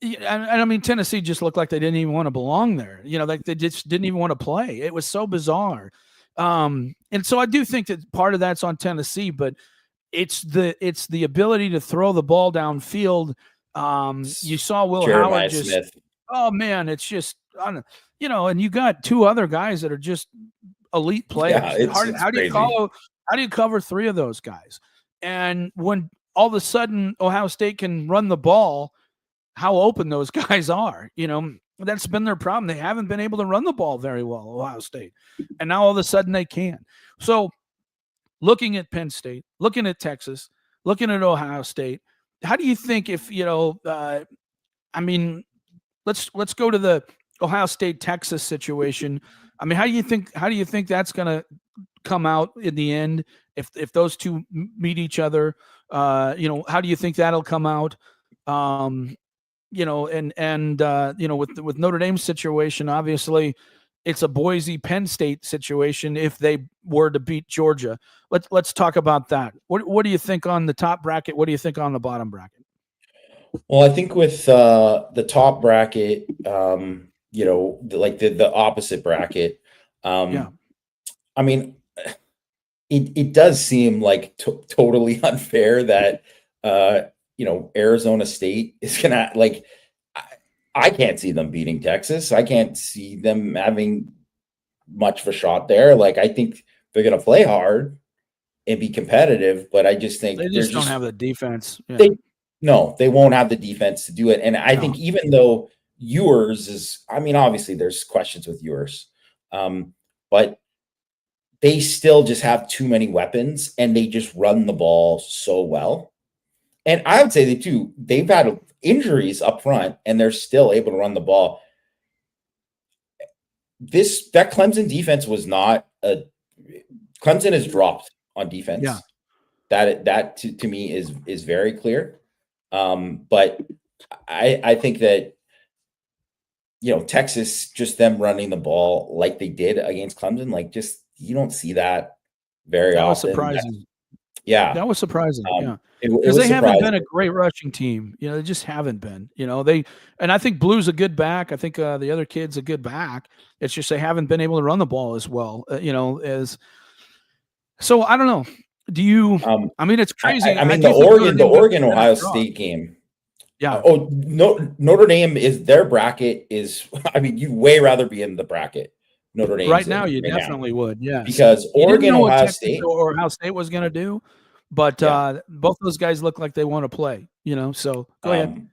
And I mean, Tennessee just looked like they didn't even want to belong there. Like they just didn't even want to play. It was so bizarre. And so I do think that part of that's on Tennessee, but it's the ability to throw the ball downfield. You saw Will Howard just, Smith. Oh man, it's just, and you got two other guys that are just elite players. Yeah, how do you cover three of those guys? And when all of a sudden Ohio State can run the ball, how open those guys are, that's been their problem. They haven't been able to run the ball very well, Ohio State. And now all of a sudden they can. So looking at Penn State, looking at Texas, looking at Ohio State, how do you think if, let's go to the Ohio State Texas situation. I mean, how do you think that's going to come out in the end if those two meet each other? How do you think that'll come out? With Notre Dame's situation, obviously it's a Boise Penn State situation if they were to beat Georgia. Let's talk about that. What do you think on the top bracket? What do you think on the bottom bracket? Well, I think with the top bracket, like the opposite bracket, I mean, it does seem like totally unfair that Arizona State is gonna I can't see them beating Texas. I can't see them having much of a shot there. Like, I think they're gonna play hard and be competitive, but I just think they just don't have the defense. Yeah. They won't have the defense to do it. And I think even though Ewers is, obviously there's questions with Ewers, but they still just have too many weapons and they just run the ball so well. And I would say they've had injuries up front and they're still able to run the ball. That Clemson defense was not Clemson has dropped on defense. Yeah. That to me is very clear. But I think that, Texas, just them running the ball like they did against Clemson, you don't see that very That was often. surprising. Yeah. That was surprising. Yeah. It Because was they haven't surprising. been a great rushing team. They just haven't been. And I think Blue's a good back. I think the other kid's a good back. It's just they haven't been able to run the ball as well. As so, I don't know. Do you? I mean, it's crazy. I mean, do the think Notre Dame got Oregon the better Ohio draw. State game. Yeah. No, Notre Dame is their bracket is. I mean, you'd way rather be in the bracket Notre Dame Right now, you definitely would. Yes, because you didn't Oregon know what Ohio Texas State or Ohio State was going to do, but both those guys look like they want to play. So go ahead.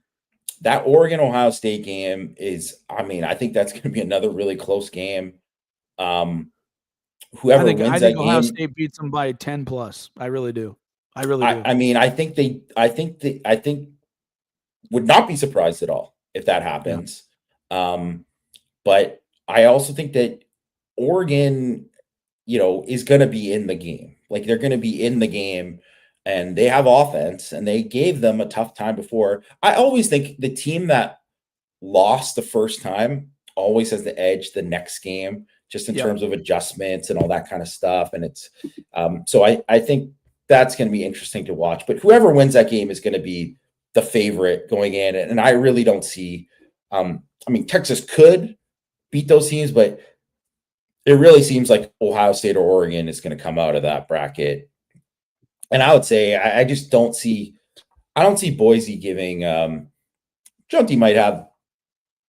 That Oregon Ohio State game is. I mean, I think that's going to be another really close game. Whoever wins I that think game, Ohio State beats them by 10 plus. I really do. I really do. I mean, I think would not be surprised at all if that happens. Yeah. But I also think that Oregon, is going to be in the game. Like they're going to be in the game and they have offense and they gave them a tough time before. I always think the team that lost the first time always has the edge the next game, just in terms of adjustments and all that kind of stuff. And it's so I think that's going to be interesting to watch. But whoever wins that game is going to be the favorite going in. And I really don't see. I mean, Texas could beat those teams, but it really seems like Ohio State or Oregon is going to come out of that bracket. And I would say I just don't see. I don't see Boise giving. Junty might have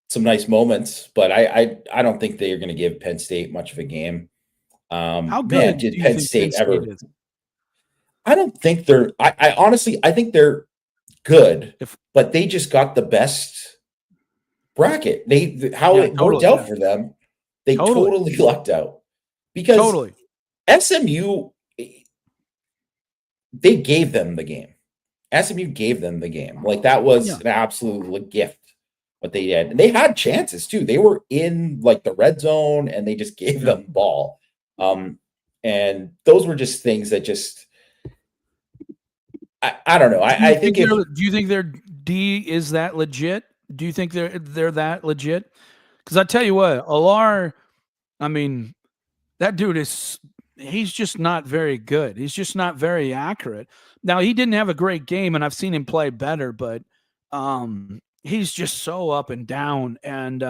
some nice moments, but I don't think they are going to give Penn State much of a game. How good did do you Penn think State Penn ever? State is? I don't think they're. I honestly, I think they're good, but they just got the best bracket. It worked out for them. They totally lucked out because SMU. They gave them the game. SMU gave them the game. Like that was an absolute gift. What they did, and they had chances too. They were in like the red zone, and they just gave them the ball. And those were just things that just. I don't know. I think do you think their D is that legit? Do you think they're that legit? Because I tell you what, Alar, I mean, that dude he's just not very good. He's just not very accurate. Now he didn't have a great game, and I've seen him play better, but he's just so up and down. And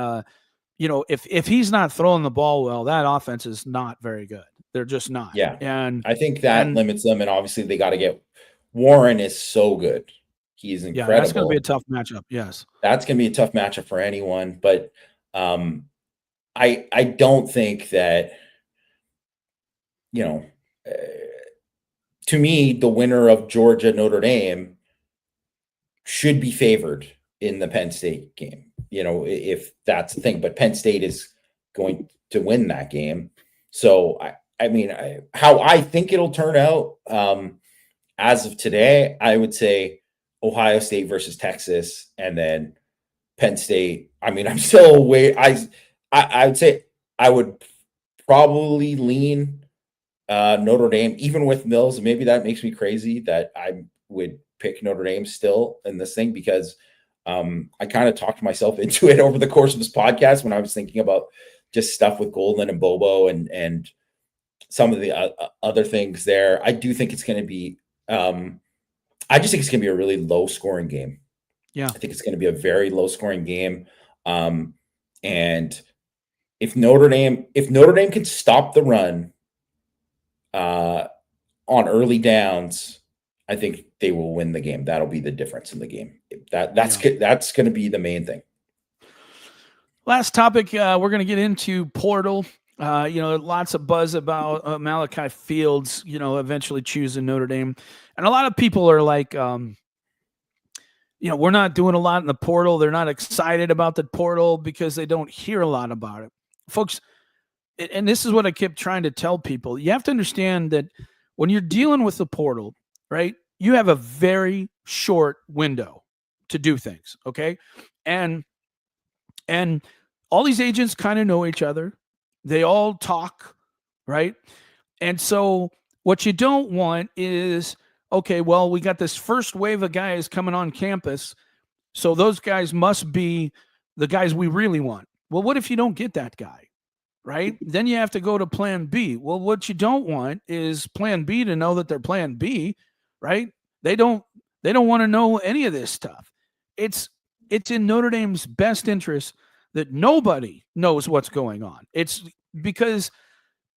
if he's not throwing the ball well, that offense is not very good. They're just not. Yeah, and I think that limits them. And obviously, they got to get. Warren is so good. He's incredible. Yeah, that's going to be a tough matchup. Yes. That's going to be a tough matchup for anyone. But I don't think that, to me, the winner of Georgia Notre Dame should be favored in the Penn State game, if that's the thing. But Penn State is going to win that game. So, I mean, how I think it'll turn out, as of today, I would say Ohio State versus Texas, and then Penn State. I mean, I'm still I would say I would probably lean Notre Dame, even with Mills. Maybe that makes me crazy that I would pick Notre Dame still in this thing because I kind of talked myself into it over the course of this podcast when I was thinking about just stuff with Golden and Bobo and some of the other things there. I do think it's going to be. I just think it's going to be a really low scoring game. Yeah. I think it's going to be a very low scoring game. And if Notre Dame can stop the run on early downs, I think they will win the game. That'll be the difference in the game. That's going to be the main thing. Last topic, we're going to get into portal. Lots of buzz about Malachi Fields, eventually choosing Notre Dame. And a lot of people are like, we're not doing a lot in the portal. They're not excited about the portal because they don't hear a lot about it. Folks, and this is what I kept trying to tell people. You have to understand that when you're dealing with the portal, right, you have a very short window to do things, okay? And all these agents kind of know each other. They all talk, right? And so what you don't want is, okay, well, we got this first wave of guys coming on campus, so those guys must be the guys we really want. Well, what if you don't get that guy, right? Then you have to go to plan B. Well, what you don't want is plan B to know that they're plan B, right? They don't want to know any of this stuff. It's in Notre Dame's best interest that nobody knows what's going on. It's because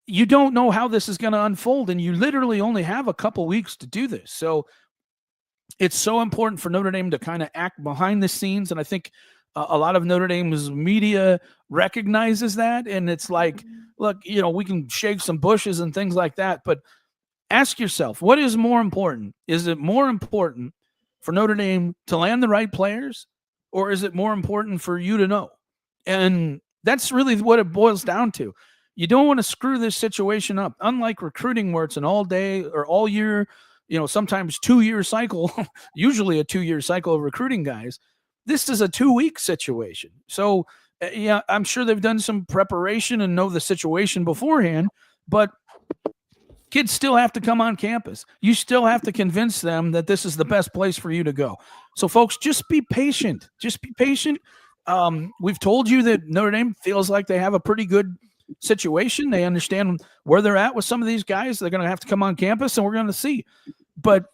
you don't know how this is going to unfold, and you literally only have a couple weeks to do this. So it's so important for Notre Dame to kind of act behind the scenes, and I think a lot of Notre Dame's media recognizes that, and it's like, look, we can shake some bushes and things like that, but ask yourself, what is more important? Is it more important for Notre Dame to land the right players, or is it more important for you to know? And that's really what it boils down to. You don't want to screw this situation up. Unlike recruiting where it's an all day or all year, sometimes 2-year cycle, usually a 2-year cycle of recruiting guys. This is a 2-week situation. So, yeah, I'm sure they've done some preparation and know the situation beforehand, but kids still have to come on campus. You still have to convince them that this is the best place for you to go. So, folks, just be patient. Just be patient. We've told you that Notre Dame feels like they have a pretty good situation. They understand where they're at with some of these guys. They're going to have to come on campus, and we're going to see. But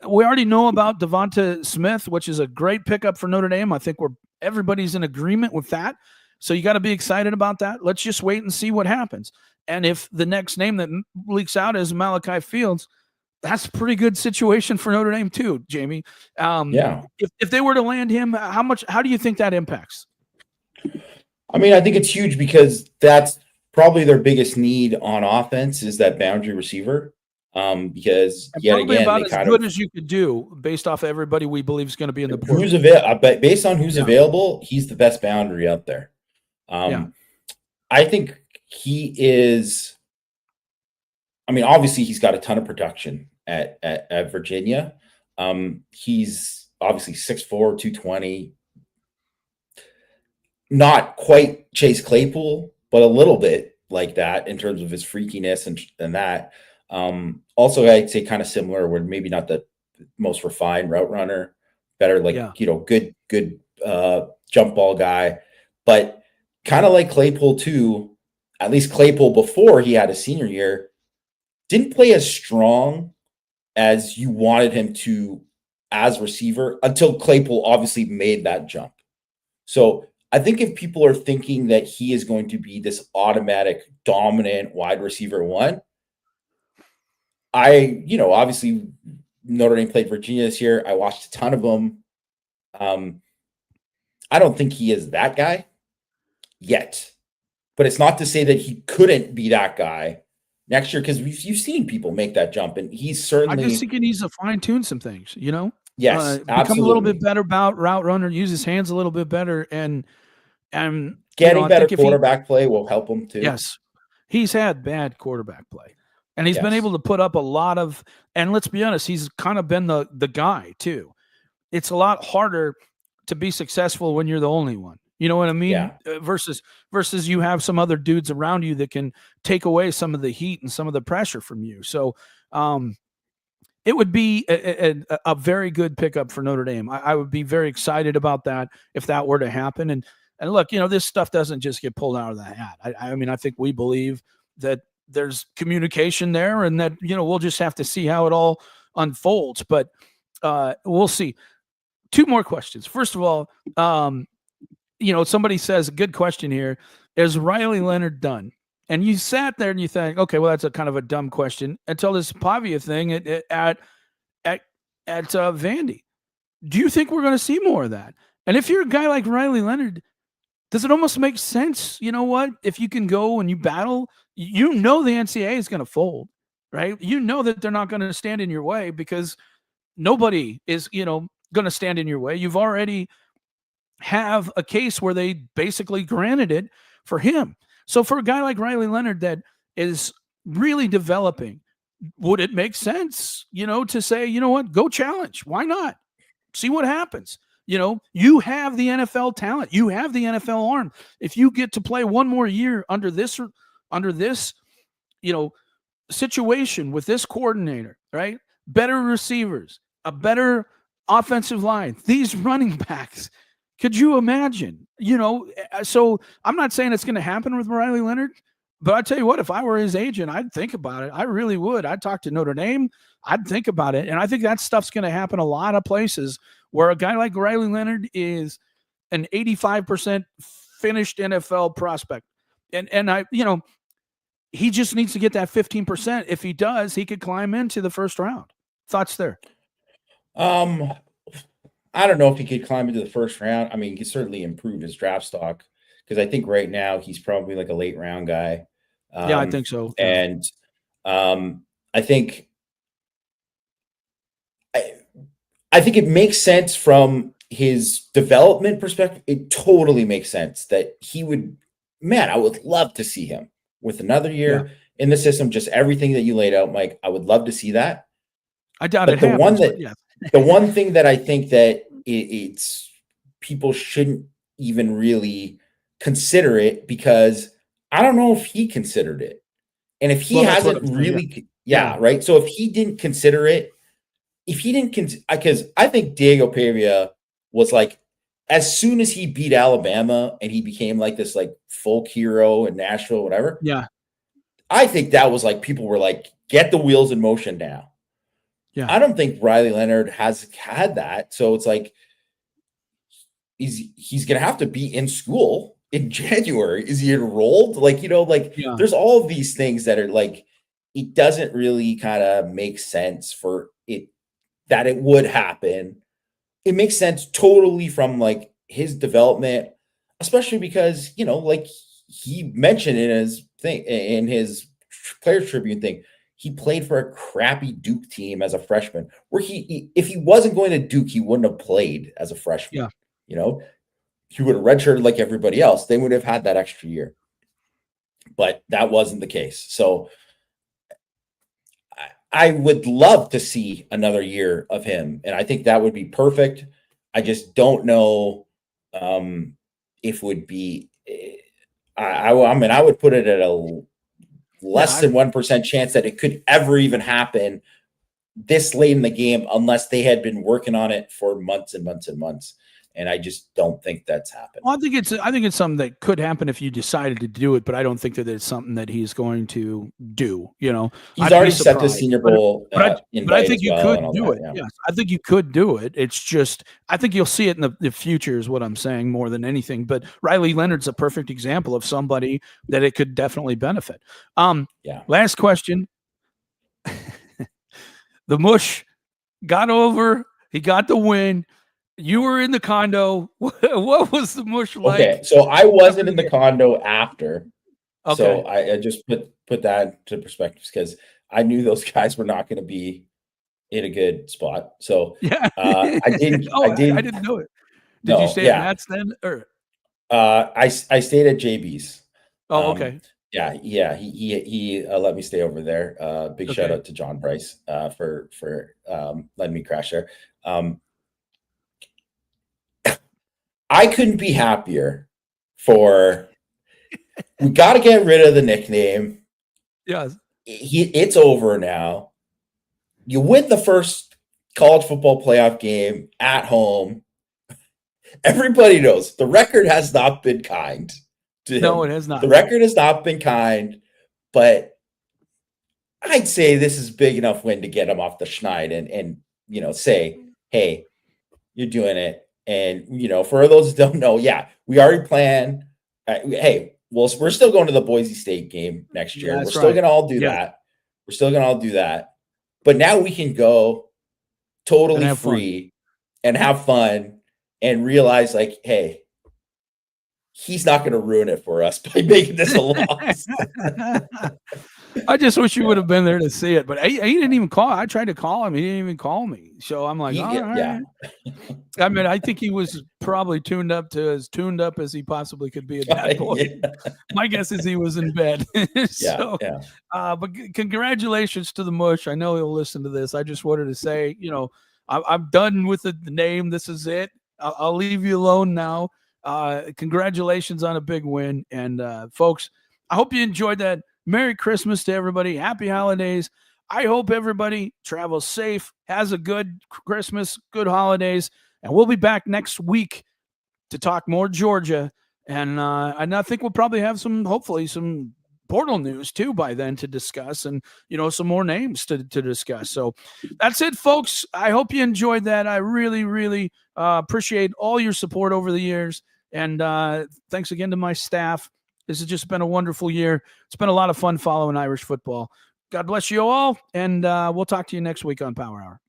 we already know about Devonta Smith, which is a great pickup for Notre Dame. I think everybody's in agreement with that. So you got to be excited about that. Let's just wait and see what happens. And if the next name that leaks out is Malachi Fields, that's a pretty good situation for Notre Dame too, Jamie. Yeah. If they were to land him, how do you think that impacts? I mean, I think it's huge because that's probably their biggest need on offense is that boundary receiver. Because yet again, about as good as you could do based off everybody we believe is going to be in the portal. But based on who's available, he's the best boundary out there. I think he is. I mean, obviously, he's got a ton of production at Virginia. He's obviously 6'4", 220. Not quite Chase Claypool, but a little bit like that in terms of his freakiness and that. Also, I'd say kind of similar, where maybe not the most refined route runner, better good jump ball guy, but kind of like Claypool too. At least Claypool before he had a senior year didn't play as strong as you wanted him to as receiver until Claypool obviously made that jump. So I think if people are thinking that he is going to be this automatic dominant wide receiver one, obviously Notre Dame played Virginia this year. I watched a ton of them. I don't think he is that guy yet, but it's not to say that he couldn't be that guy next year, because you've seen people make that jump, and he's certainly. I just think he needs to fine tune some things. Yes, absolutely. Become a little bit better about route runner, use his hands a little bit better, and getting better quarterback play will help him too. Yes, he's had bad quarterback play. And he's been able to put up a lot of, and let's be honest, he's kind of been the guy too. It's a lot harder to be successful when you're the only one. You know what I mean? Yeah. Versus you have some other dudes around you that can take away some of the heat and some of the pressure from you. So it would be a very good pickup for Notre Dame. I would be very excited about that if that were to happen. And look, this stuff doesn't just get pulled out of the hat. I mean, I think we believe that there's communication there, and that, we'll just have to see how it all unfolds, but we'll see. 2 more questions. First of all, somebody says, a good question here, is Riley Leonard done? And you sat there and you think, okay, well, that's a kind of a dumb question, until this Pavia thing at Vandy. Do you think we're going to see more of that? And if you're a guy like Riley Leonard, does it almost make sense? You know what? If you can go and you battle, the NCAA is going to fold, right? That they're not going to stand in your way, because nobody is, going to stand in your way. You've already have a case where they basically granted it for him. So for a guy like Riley Leonard that is really developing, would it make sense, to say, you know what, go challenge? Why not? See what happens. You have the NFL talent. You have the NFL arm. If you get to play one more year under this, situation with this coordinator, right? Better receivers, a better offensive line, these running backs, Could you imagine? So I'm not saying it's going to happen with Riley Leonard, but I tell you what, if I were his agent, I'd think about it. I really would. I'd talk to Notre Dame. I'd think about it. And I think that stuff's going to happen a lot of places where a guy like Riley Leonard is an 85% finished NFL prospect. And he just needs to get that 15%. If he does, he could climb into the first round. Thoughts there? I don't know if he could climb into the first round. I mean, he could certainly improve his draft stock because I think right now he's probably like a late round guy. Yeah, I think so. And I think it makes sense from his development perspective. It totally makes sense that he would. Man, I would love to see him with another year in the system. Just everything that you laid out, Mike. I would love to see that. I doubt it happens. The one thing that I think that it's people shouldn't even really consider it because I don't know if he considered it. And if he hasn't really, right. So if he didn't consider it, because I think Diego Pavia was like, as soon as he beat Alabama and he became like this like folk hero in Nashville, whatever. Yeah. I think that was like, people were like, get the wheels in motion now. Yeah. I don't think Riley Leonard has had that. So it's like, he's going to have to be in school in January. Is he enrolled? There's all of these things that are like, it doesn't really kind of make sense for it, that it would happen. It makes sense totally from like his development, especially because, like he mentioned in his Players Tribune thing, he played for a crappy Duke team as a freshman where if he wasn't going to Duke, he wouldn't have played as a freshman. Yeah. He would have redshirted like everybody else. They would have had that extra year, but that wasn't the case. So I would love to see another year of him. And I think that would be perfect. I just don't know if would be, I mean, I would put it at a less than 1% chance that it could ever even happen this late in the game unless they had been working on it for months and months and months. And I just don't think that's happened. Well, I think it's something that could happen if you decided to do it, but I don't think that it's something that he's going to do. He's already set the Senior Bowl, but I think you could do it. Yes, I think you could do it. It's just I think you'll see it in the future is what I'm saying more than anything. But Riley Leonard's a perfect example of somebody that it could definitely benefit. Last question. The Mush got over. He got the win. You were in the condo. What was the Mush like? Okay, so I wasn't in the condo after. Okay. So I just put that into perspective because I knew those guys were not going to be in a good spot. So I didn't. I didn't know it. Did you stay at Matt's then? Or I stayed at JB's. Oh, okay. He let me stay over there. Big shout out to John Price for letting me crash there. I couldn't be happier we got to get rid of the nickname. Yes. It's over now. You win the first college football playoff game at home. Everybody knows the record has not been kind to him. No, it has not. The record has not been kind, but I'd say this is big enough win to get him off the schneid and say, hey, you're doing it. And, for those that don't know, we already planned. Hey, well, we're still going to the Boise State game next year. We're still going to all do that. We're still going to all do that. But now we can go totally free and have fun and realize, like, hey, he's not going to ruin it for us by making this a loss. I just wish you would have been there to see it, but he didn't even call. I tried to call him. He didn't even call me. So I'm like, all right. I mean, I think he was probably tuned up as he possibly could be at that point. My guess is he was in bed. But congratulations to the Mush. I know he'll listen to this. I just wanted to say, I'm done with the name. This is it. I'll leave you alone now. Congratulations on a big win. And folks, I hope you enjoyed that. Merry Christmas to everybody. Happy holidays. I hope everybody travels safe, has a good Christmas, good holidays, and we'll be back next week to talk more Georgia. And I think we'll probably have hopefully some portal news too by then to discuss, and some more names to discuss. So that's it, folks. I hope you enjoyed that. I really, really appreciate all your support over the years, and thanks again to my staff. This has just been a wonderful year. It's been a lot of fun following Irish football. God bless you all, and we'll talk to you next week on Power Hour.